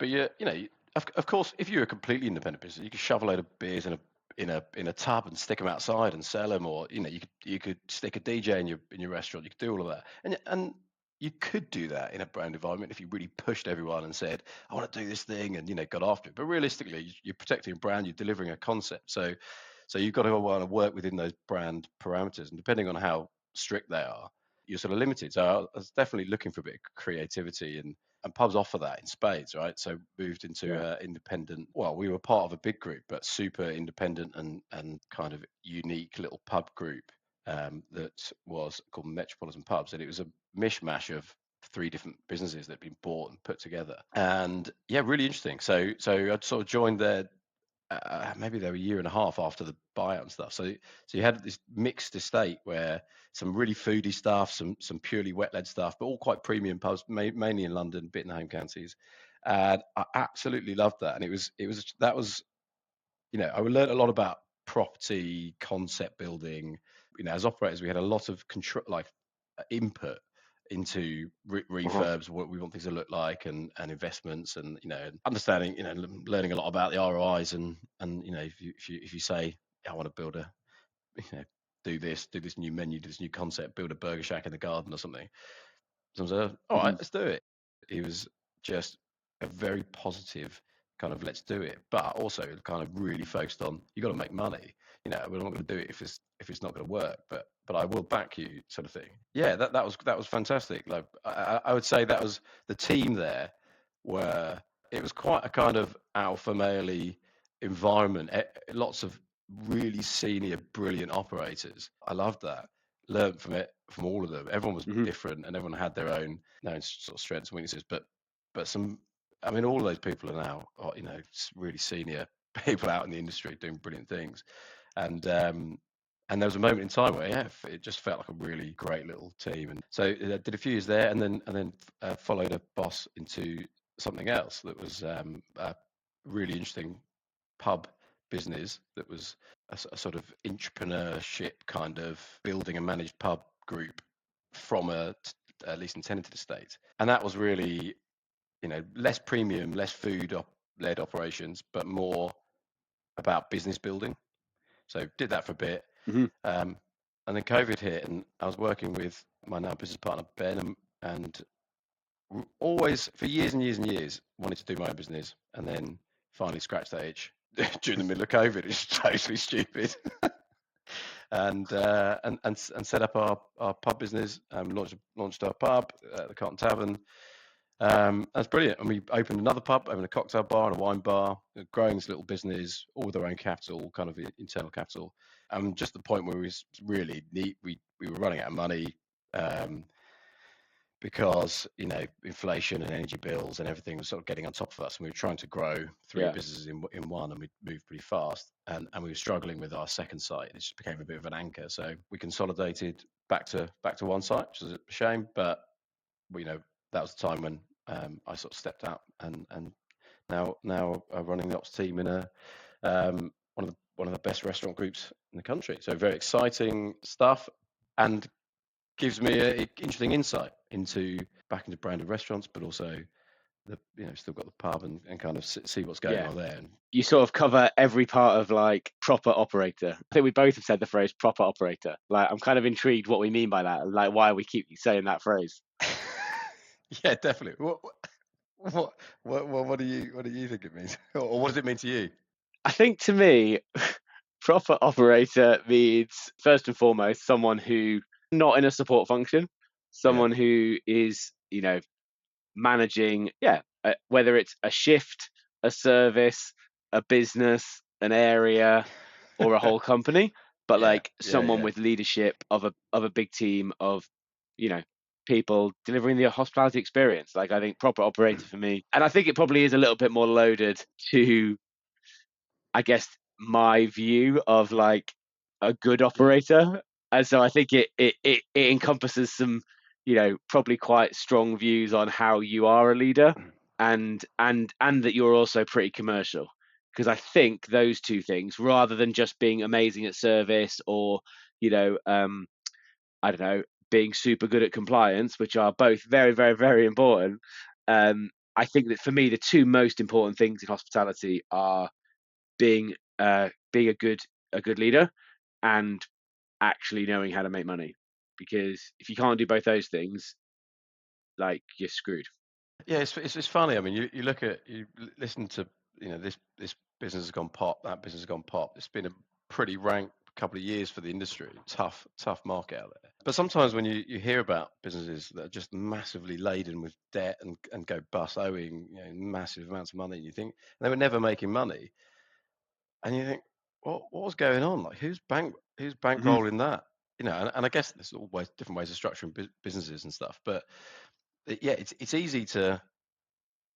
of course, if you're a completely independent business, you could shove a load of beers in a tub and stick them outside and sell them, or you could stick a DJ in your restaurant. You could do all of that, and you could do that in a brand environment if you really pushed everyone and said, "I want to do this thing," and got after it. But realistically, you're protecting a brand, you're delivering a concept, so you've got to want to work within those brand parameters, and depending on how strict they are, you're sort of limited. So I was definitely looking for a bit of creativity, and pubs offer that in spades, right? So moved into Yeah. independent. Well, we were part of a big group, but super independent and kind of unique little pub group that was called Metropolitan Pubs, and it was a mishmash of three different businesses that had been bought and put together. And yeah, really interesting. So I'd sort of joined there. Maybe they were a year and a half after the buyout and stuff. So you had this mixed estate where some really foodie stuff, some purely wet-led stuff, but all quite premium pubs, mainly in London, a bit in the home counties. And I absolutely loved that. And that was I learned a lot about property concept building. As operators, we had a lot of control, like input into Uh-huh. refurbs, what we want things to look like, and investments, and understanding, learning a lot about the ROIs, and if you say, I want to build a, you know, do this new menu, do this new concept, build a burger shack in the garden or something. Someone said, all right, Hmm. let's do it. He was just a very positive kind of let's do it, but also kind of really focused on you got to make money. We're not going to do it if it's not going to work, but I will back you, sort of thing. Yeah, that was fantastic. Like I would say that was the team there, where it was quite a kind of alpha male environment. Lots of really senior, brilliant operators. I loved that. Learned from it, from all of them. Everyone was Hmm. different, and everyone had their own sort of strengths and weaknesses. But some, I mean, all of those people are now, really senior people out in the industry doing brilliant things. And there was a moment in time where, yeah, it just felt like a really great little team. And so I did a few years there, and then followed a boss into something else that was a really interesting pub business that was a sort of entrepreneurship kind of building a managed pub group from at least tenanted estate. And that was really, less premium, less food led operations, but more about business building. So did that for a bit. Hmm. Um, and then COVID hit, and I was working with my now business partner, Ben, and always for years and years and years wanted to do my own business, and then finally scratched that itch during the middle of COVID. It's totally stupid. And set up our pub business. Launched our pub, the Carlton Tavern. That's brilliant. And we opened another pub, opened a cocktail bar and a wine bar, growing this little business, all with our own capital, kind of internal capital. And just the point where we was really neat, we were running out of money. Because inflation and energy bills and everything was sort of getting on top of us, and we were trying to grow three Yeah. businesses in one, and we moved pretty fast, and we were struggling with our second site. It just became a bit of an anchor, so we consolidated back to one site, which is a shame, but that was the time when I sort of stepped out, and now running the ops team in one of the one of the best restaurant groups in the country. So very exciting stuff, and gives me an interesting insight into back into branded restaurants, but also still got the pub and kind of see what's going Yeah. on there. You sort of cover every part of like proper operator. I think we both have said the phrase proper operator. Like, I'm kind of intrigued what we mean by that, and like why we keep saying that phrase. Yeah, definitely. What do you think it means, or what does it mean to you? I think to me, proper operator means first and foremost someone who not in a support function, Yeah. someone who is, managing, whether it's a shift, a service, a business, an area, or a whole company, but Yeah, like yeah, someone yeah. with leadership of a big team of, you know, people delivering the hospitality experience. Like, I think proper operator for me, and I think it probably is a little bit more loaded to, I guess, my view of like a good operator. And so I think it encompasses some, probably quite strong views on how you are a leader, and that you're also pretty commercial. Because I think those two things, rather than just being amazing at service or, you know, um, I don't know, being super good at compliance, which are both very, very, very important. I think that for me, the two most important things in hospitality are being a good leader and actually knowing how to make money. Because if you can't do both those things, like, you're screwed. Yeah, it's funny. I mean, you listen to this business has gone pop, that business has gone pop. It's been a pretty rank couple of years for the industry. Tough market out there. But sometimes when you hear about businesses that are just massively laden with debt and go bust, owing massive amounts of money, and you think they were never making money, and you think, what was going on? Like who's Mm-hmm. bankrolling that? And I guess there's always different ways of structuring businesses and stuff, but yeah, it's easy to.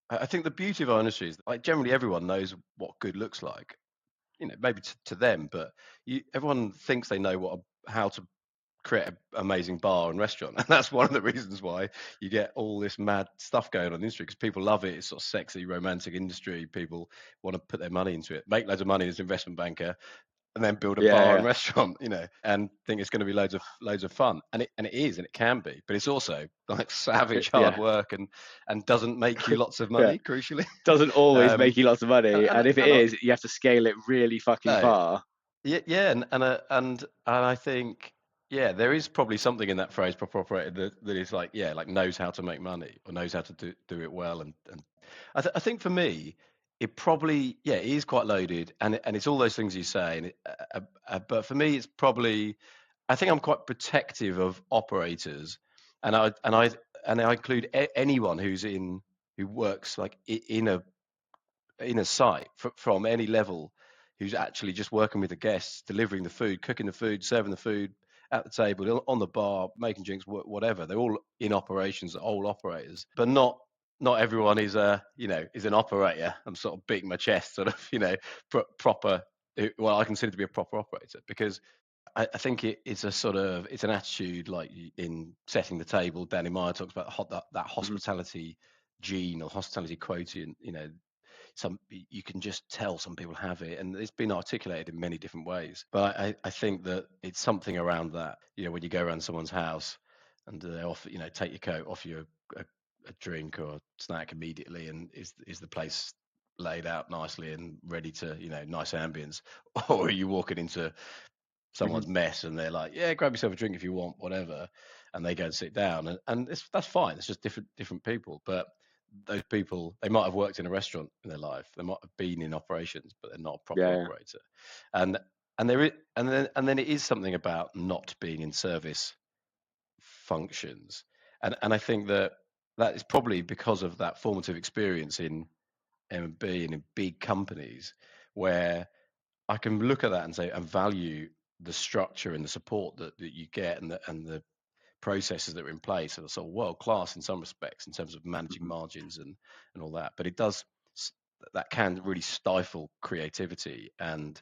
I think the beauty of our industry is like generally everyone knows what good looks like. Maybe to them, but everyone thinks they know how to create an amazing bar and restaurant, and that's one of the reasons why you get all this mad stuff going on in the industry, because people love it. It's sort of sexy, romantic industry. People want to put their money into it, make loads of money as an investment banker, and then build a bar and Yeah, restaurant, and think it's going to be loads of fun, and it is, and it can be, but it's also like yeah, savage hard yeah, work and doesn't make you lots of yeah. money, crucially. Doesn't always um, make you lots of money, and and if it and is, you have to scale it really fucking no, far. yeah, yeah, and I think yeah, there is probably something in that phrase proper operator that is like like knows how to make money or knows how to do it well, and I think for me it probably it is quite loaded, and it's all those things you say, but for me it's probably I think I'm quite protective of operators, and I include anyone who works like in a site from any level, who's actually just working with the guests, delivering the food, cooking the food, serving the food at the table, on the bar, making drinks, whatever. They're all in operations, all operators, but not everyone is is an operator. I'm sort of beating my chest, sort of proper. Well, I consider to be a proper operator, because I think it's a sort of it's an attitude, like in setting the table. Danny Meyer talks about that Hmm. hospitality gene or hospitality quotient. Some you can just tell some people have it, and it's been articulated in many different ways, but I think that it's something around that. When you go around someone's house and they offer, take your coat, offer you a drink or a snack immediately, and is the place laid out nicely and ready to, nice ambience, or are you walking into Hmm. someone's mess and they're like, yeah, grab yourself a drink if you want, whatever, and they go and sit down, and that's fine. It's just different people, but those people, they might have worked in a restaurant in their life, they might have been in operations, but they're not a proper Yeah, operator. And and there is and then and then it is something about not being in service functions, and I think that is probably because of that formative experience in M&B and in big companies, where I can look at that and say and value the structure and the support that you get, and the processes that are in place that are sort of world class in some respects in terms of managing yeah. margins and all that. But it does that can really stifle creativity, um,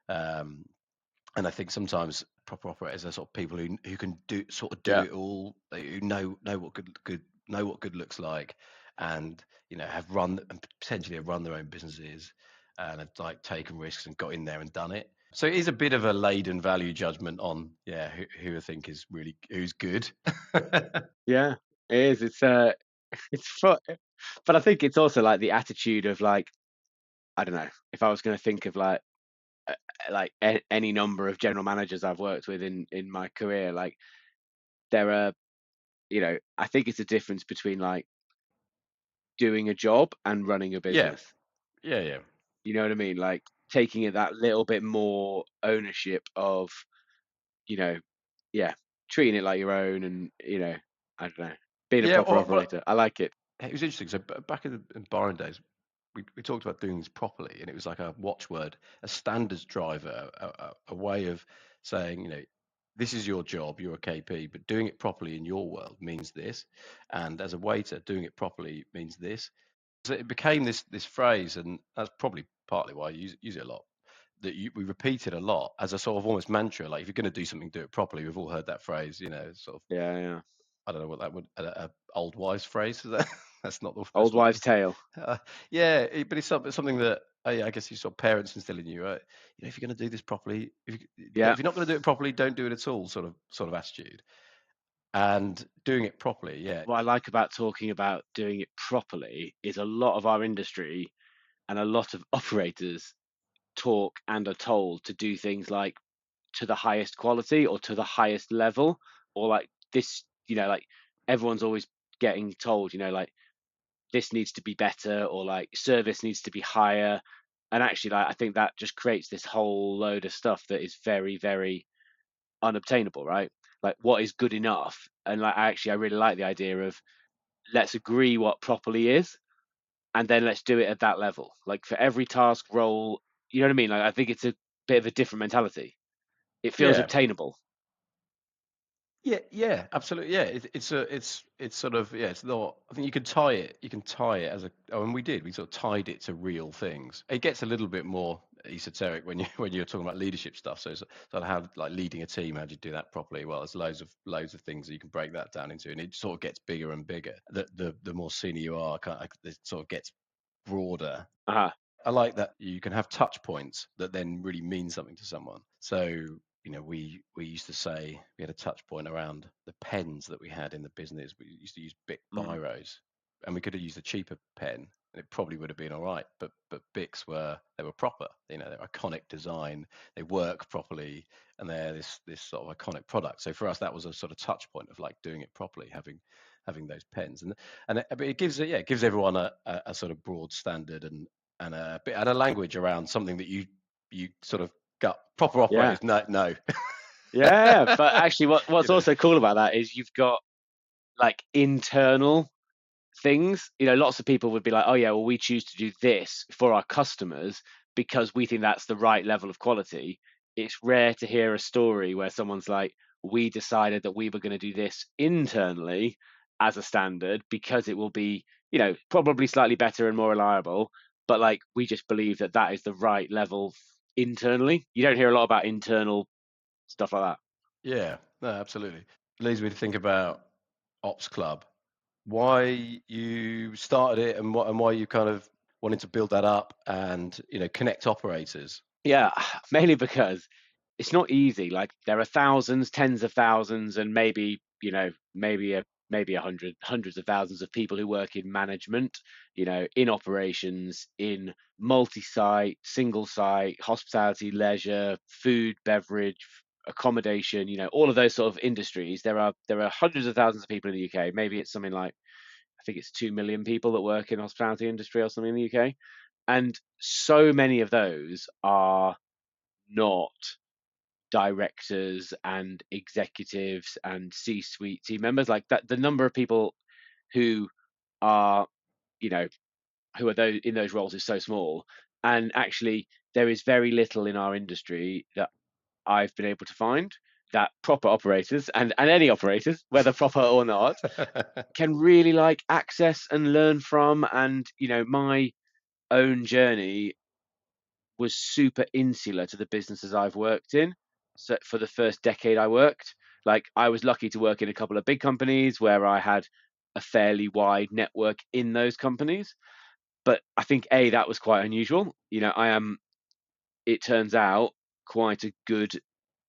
and I think sometimes proper operators are sort of people who can do Yeah. it all, who know what good looks like, and have run and potentially have run their own businesses, and have like taken risks and got in there and done it. So it is a bit of a laden value judgment on, yeah, who I think is really who's good. Yeah, it is. It's fun, but I think it's also like the attitude of like, I don't know, if I was going to think of any number of general managers I've worked with in my career, like there are, I think it's a difference between like doing a job and running a Yeah, business. yeah, yeah, You know what I mean? Like taking it that little bit more ownership of, you know, yeah, treating it like your own, and I don't know, being a yeah. proper Well, operator. I like it. it was interesting. So back in Byron days, we talked about doing this properly, and it was like a watchword, a standards driver, a way of saying, this is your job, you're a KP, but doing it properly in your world means this, and as a waiter, doing it properly means this. So it became this phrase, and that's probably partly why I use it a lot. That we repeat it a lot as a sort of almost mantra. Like if you're going to do something, do it properly. We've all heard that phrase, sort of. Yeah, yeah. I don't know what that would a old wives phrase is that. That's not the Old wives' tale. yeah, but it's something that I guess you sort of parents instill in you, right? If you're going to do this properly, Yeah. if you're not going to do it properly, don't do it at all. Sort of attitude, and doing it properly. Yeah, What I like about talking about doing it properly is a lot of our industry and a lot of operators talk and are told to do things like to the highest quality or to the highest level, or like this, like everyone's always getting told, like this needs to be better, or like service needs to be higher. And actually, like I think that just creates this whole load of stuff that is very, very unobtainable, right? Like what is good enough? And like I really like the idea of let's agree what properly is, and then let's do it at that level. Like for every task role, you know what I mean? Like I think it's a bit of a different mentality. It feels yeah. obtainable. Yeah, yeah, absolutely. Yeah, it's sort of, yeah. It's not. I think you can tie it. You can tie it as a. Oh, and we did. We sort of tied it to real things. It gets a little bit more esoteric when you when you're talking about leadership stuff. So it's sort of how like leading a team. How do you do that properly? Well, there's loads of things that you can break that down into, and it sort of gets bigger and bigger. The more senior you are, it sort of gets broader. Uh-huh. I like that you can have touch points that then really mean something to someone. So, we used to say we had a touch point around the pens that we had in the business. We used to use Bic Mm. biros, and we could have used a cheaper pen, and it probably would have been all right. But Bics were proper. They're iconic design. They work properly, and they're this sort of iconic product. So for us, that was a sort of touch point of like doing it properly, having those pens, and but it gives it gives everyone a sort of broad standard and a bit and a language around something that you sort of got proper Yeah. operators no. Yeah. But actually, you what's know also cool about that is you've got like internal things. Lots of people would be like, oh yeah, well we choose to do this for our customers because we think that's the right level of quality. It's rare to hear a story where someone's like, we decided that we were going to do this internally as a standard because it will be, probably slightly better and more reliable, but like we just believe that that is the right level internally. You don't hear a lot about internal stuff like that. yeah, no, absolutely. Leads me to think about Ops Club, why you started it, and why you kind of wanted to build that up and connect operators. Yeah, mainly because it's not easy. Like there are thousands, tens of thousands, and maybe maybe hundreds of thousands of people who work in management, in operations, in multi-site, single-site, hospitality, leisure, food, beverage, accommodation. All of those sort of industries. There are hundreds of thousands of people in the UK. Maybe it's something like I think it's 2 million people that work in hospitality industry or something in the UK, and so many of those are not directors and executives and C-suite team members. Like that, the number of people who are, you know, who are those in those roles is so small. And actually, there is very little in our industry that I've been able to find that proper operators and any operators, whether proper or not, can really like access and learn from. And my own journey was super insular to the businesses I've worked in. So for the first decade I worked, like I was lucky to work in a couple of big companies where I had a fairly wide network in those companies. But I think that was quite unusual. I am, it turns out, quite a good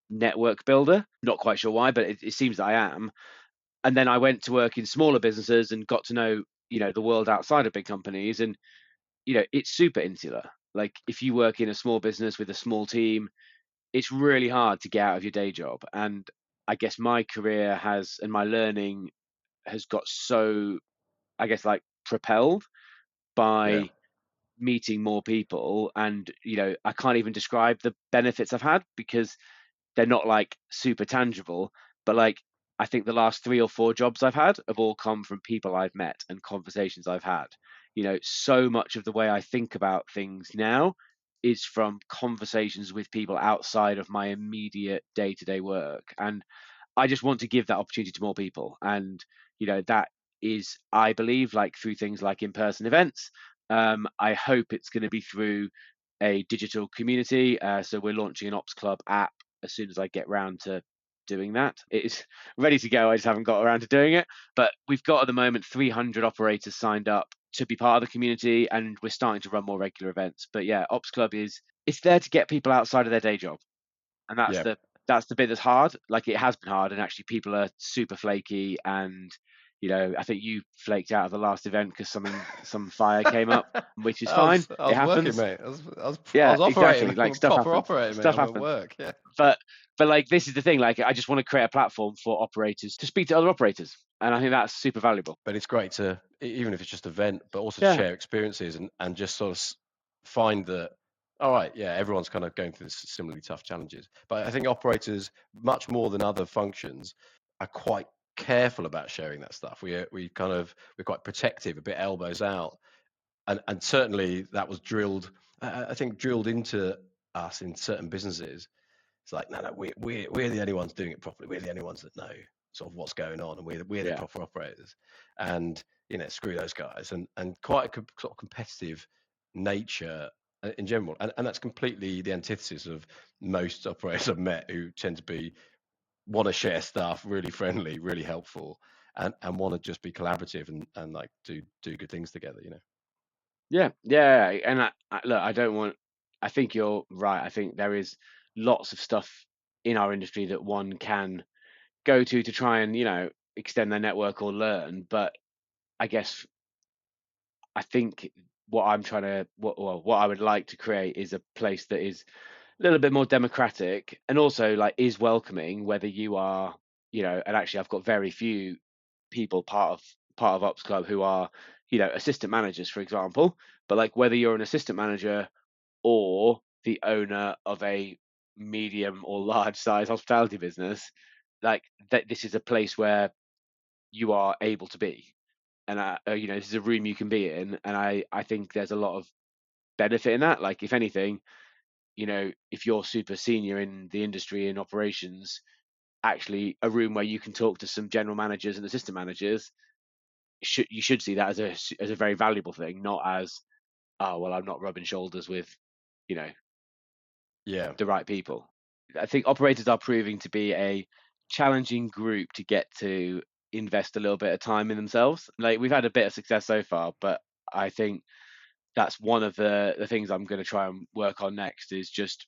network builder. Not quite sure why, but it seems that I am. And then I went to work in smaller businesses and got to know, the world outside of big companies. And, it's super insular. Like if you work in a small business with a small team, it's really hard to get out of your day job. And I guess my career has, and my learning has got so, I guess, like propelled Yeah. by meeting more people. And, I can't even describe the benefits I've had because they're not like super tangible, but like I think the last 3 or 4 jobs I've had have all come from people I've met and conversations I've had. So much of the way I think about things now is from conversations with people outside of my immediate day-to-day work. And I just want to give that opportunity to more people. And, that is, I believe, like through things like in-person events. I hope it's going to be through a digital community. So we're launching an Ops Club app as soon as I get round to doing that. It is ready to go. I just haven't got around to doing it. But we've got at the moment 300 operators signed up to be part of the community, and we're starting to run more regular events. But yeah, Ops Club it's there to get people outside of their day job, and Yeah. that's the bit that's hard. Like it has been hard, and actually people are super flaky. And I think you flaked out of the last event because some fire came up, which is fine. I It was working, happens. mate. I Yeah, was exactly. operating. I'm Like a stuff proper happens. operator, mate. Stuff I'm at happens. work. Yeah. But like this is the thing. Like I just want to create a platform for operators to speak to other operators, and I think that's super valuable. But it's great to, even if it's just a vent, but also to Yeah, share experiences and just sort of find that, all right, yeah, everyone's kind of going through this similarly tough challenges. But I think operators, much more than other functions, are quite careful about sharing that stuff. We're quite protective, a bit elbows out, and certainly that was drilled. I think drilled into us in certain businesses. It's like, no, we're the only ones doing it properly. We're the only ones that know sort of what's going on, and we're the yeah, proper operators. And screw those guys, and quite a sort of competitive nature in general. And that's completely the antithesis of most operators I've met, who tend to be want to share stuff, really friendly, really helpful, and want to just be collaborative and like do good things together. yeah. And look, I don't want. I think you're right. I think there is lots of stuff in our industry that one can go to try and extend their network or learn. But I guess I think what I would like to create is a place that is a little bit more democratic and also like is welcoming, whether you are, and actually I've got very few people part of Ops Club who are, assistant managers, for example. But like whether you're an assistant manager or the owner of a medium or large size hospitality business, like that this is a place where you are able to be. And this is a room you can be in, and I think there's a lot of benefit in that. Like if anything, if you're super senior in the industry in operations, actually a room where you can talk to some general managers and assistant managers, you should see that as a very valuable thing, not as, oh well, I'm not rubbing shoulders with, you know, Yeah. the right people. I think operators are proving to be a challenging group to get to invest a little bit of time in themselves. Like we've had a bit of success so far, but I think that's one of the things I'm going to try and work on next is just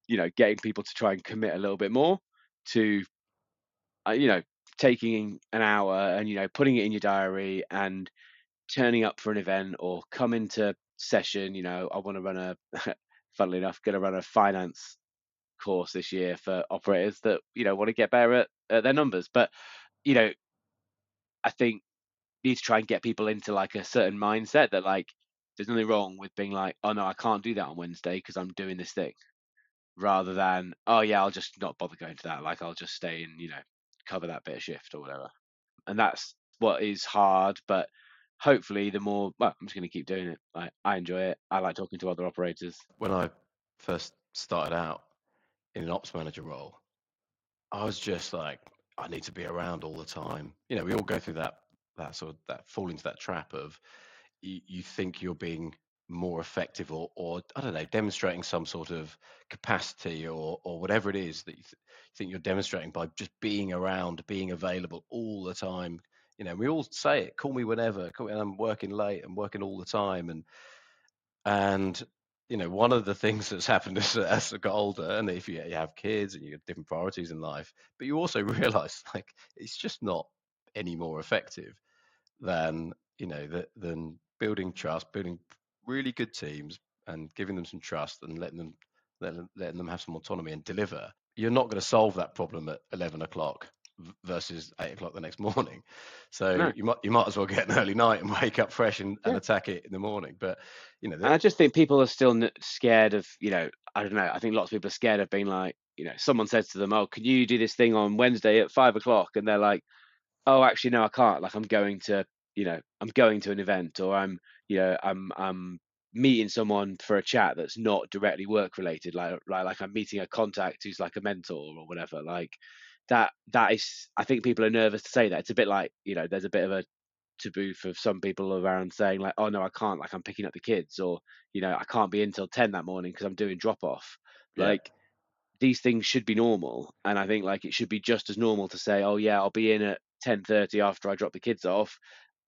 getting people to try and commit a little bit more to uh, you know taking an hour and putting it in your diary and turning up for an event or come into session. I want to run a funnily enough going to run a finance course this year for operators that want to get better at their numbers. But you know I think you need to try and get people into like a certain mindset that like there's nothing wrong with being like, oh no, I can't do that on Wednesday because I'm doing this thing, rather than, oh yeah, I'll just not bother going to that, like I'll just stay and cover that bit of shift or whatever. And that's what is hard, but hopefully the more, well, I'm just going to keep doing it. Like I enjoy it. I like talking to other operators. When I first started out in an ops manager role, I was just like, I need to be around all the time. We all go through that fall into that trap of you think you're being more effective, or I don't know, demonstrating some sort of capacity, or whatever it is that you think you're demonstrating by just being around, being available all the time. We all say it, call me whenever, and I'm working late, I'm working all the time, and one of the things that's happened as I got older, and if you have kids and you have different priorities in life, but you also realize like it's just not any more effective than than building trust, building really good teams, and giving them some trust and letting them have some autonomy and deliver. You're not going to solve that problem at 11 o'clock versus 8 o'clock the next morning. So No, you might as well get an early night and wake up fresh and yeah. attack it in the morning. But And that I just think people are still scared of, I don't know. I think lots of people are scared of being like, someone says to them, "Oh, can you do this thing on Wednesday at 5 o'clock?" And they're like, "Oh, actually, no, I can't. Like, I'm going to an event, or I'm meeting someone for a chat that's not directly work related. Like I'm meeting a contact who's like a mentor or whatever. Like that is, I think people are nervous to say that. It's a bit like, there's a bit of a taboo for some people around saying like, "Oh no, I can't. Like I'm picking up the kids," or I can't be in till 10 that morning because I'm doing drop off. yeah Like these things should be normal, and I think like it should be just as normal to say, "Oh yeah, I'll be in at 10:30 after I drop the kids off,"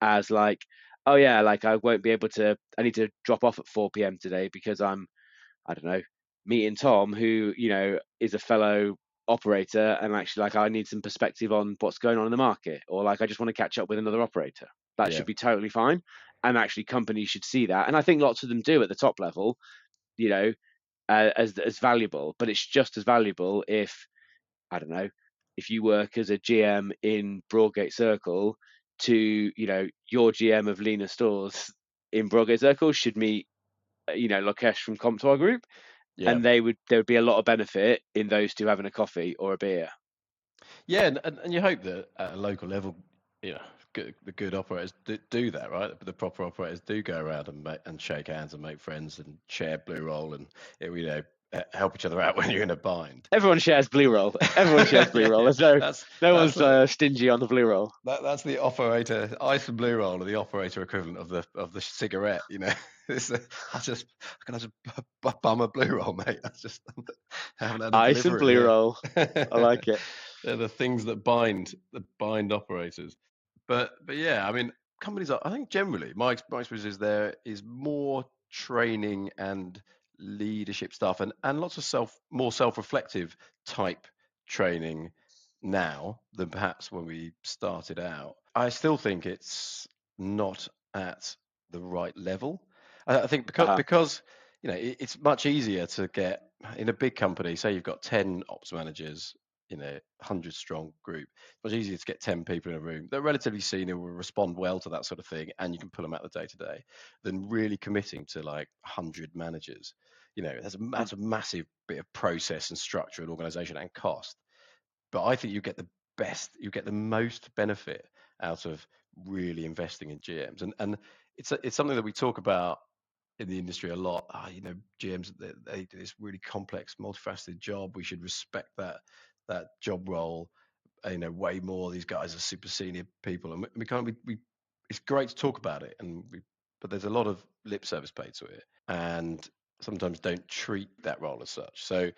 as like, "Oh yeah, like I won't be able to. I need to drop off at 4 p.m. today because I don't know, meeting Tom, who is a fellow operator, and actually like I need some perspective on what's going on in the market, or like I just want to catch up with another operator." That yeah should be totally fine, and actually companies should see that, and I think lots of them do at the top level. You know, as valuable, but it's just as valuable if, I don't know, if you work as a GM in Broadgate Circle to, your GM of Lena Stores in Broadgate Circle should meet, Lokesh from Comptoir Group, yeah and there would be a lot of benefit in those two having a coffee or a beer. Yeah, and you hope that at a local level, the good operators do that, right? The proper operators do go around and shake hands and make friends and share blue roll and help each other out when you're in a bind. Everyone shares blue roll. Everyone shares blue Yeah, roll. yeah. There's no That's no that's one's the stingy on the blue roll. that's the operator ice and blue roll, or the operator equivalent of the cigarette. it's can I just bum a blue roll, mate? I haven't had a Ice and delivery blue yet. roll. I like it. They're the things that bind operators. But yeah, I mean, companies are. I think generally, my experience is there is more training and leadership stuff, and lots of more self-reflective type training now than perhaps when we started out. I still think it's not at the right level. I think Uh-huh. because it's much easier to get in a big company. Say you've got 10 ops managers in a 100 strong group. It's much easier to get 10 people in a room. They're relatively senior, will respond well to that sort of thing, and you can pull them out the day to day, than really committing to like 100 managers. That's a massive bit of process and structure and organization and cost. But I think you get the most benefit out of really investing in GMs. And it's something that we talk about in the industry a lot. GMs, they do this really complex, multifaceted job. We should respect that job role. Way more. These guys are super senior people, and we can't. We it's great to talk about it, but there's a lot of lip service paid to it, and sometimes don't treat that role as such. So,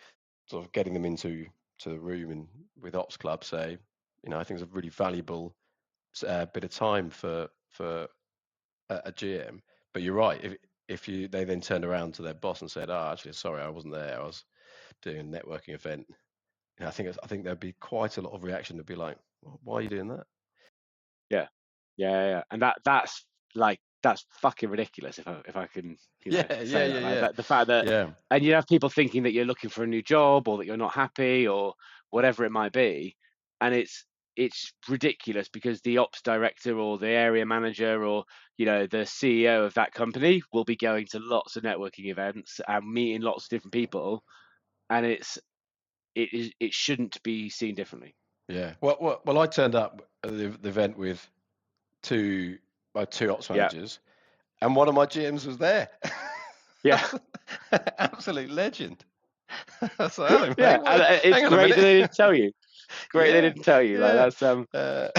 sort of getting them into the room and with Ops Club, say, I think it's a really valuable bit of time for a GM. But you're right. If they then turned around to their boss and said, "Oh, actually, sorry, I wasn't there. I was doing a networking event." I think there'd be quite a lot of reaction to be like, well, "Why are you doing that?" Yeah. Yeah. And that's fucking ridiculous if I can, Yeah, yeah, say yeah, that. Like yeah, that the fact that yeah, and you have people thinking that you're looking for a new job or that you're not happy or whatever it might be. And it's ridiculous because the ops director or the area manager or the CEO of that company will be going to lots of networking events and meeting lots of different people, and it shouldn't be seen differently. yeah. Well, I turned up at the event with my two ops Yeah. managers, and one of my GMs was there. Yeah. That's absolute legend. So, hello, Yeah, mate. and it's Hang on a great that minute. they didn't tell you. Great they Yeah, didn't tell you. Like yeah. that's Uh,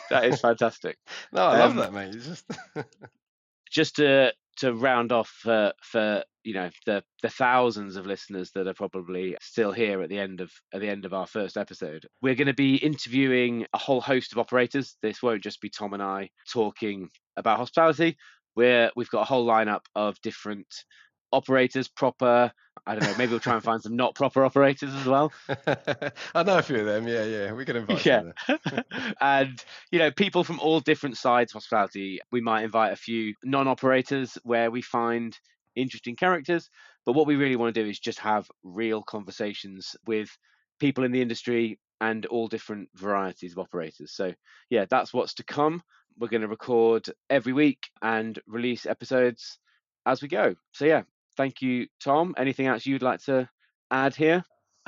that is fantastic. no, I love Um, that, mate. It's just just to round off for the thousands of listeners that are probably still here at the end of our first episode, we're going to be interviewing a whole host of operators. This won't just be Tom and I talking about hospitality. We've got a whole lineup of different operators, proper. I don't know. Maybe we'll try and find some not proper operators as well. I know a few of them. Yeah. We can invite Yeah. some of them. And, people from all different sides of hospitality. We might invite a few non-operators where we find interesting characters. But what we really want to do is just have real conversations with people in the industry and all different varieties of operators. So, yeah, that's what's to come. We're going to record every week and release episodes as we go. So, yeah, thank you, Tom. Anything else you'd like to add here?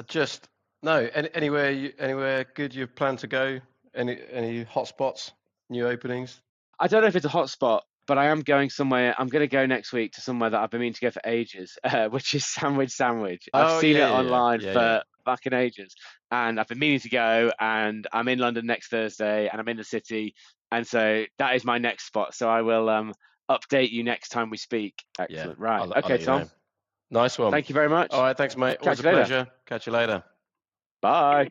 Just no. Anywhere good you plan to go? Any hotspots? New openings? I don't know if it's a hotspot, but I am going somewhere. I'm going to go next week to somewhere that I've been meaning to go for ages, which is Sandwich. I've Oh seen it yeah. online Yeah. for fucking ages, and I've been meaning to go. And I'm in London next Thursday, and I'm in the city, and so that is my next spot. So I will update you next time we speak. Yeah. Excellent. Right. I'll Okay, let you know. Tom. Nice one. Thank you very All much. right. Thanks, mate. Catch Always a you later. pleasure. Catch you later. Bye.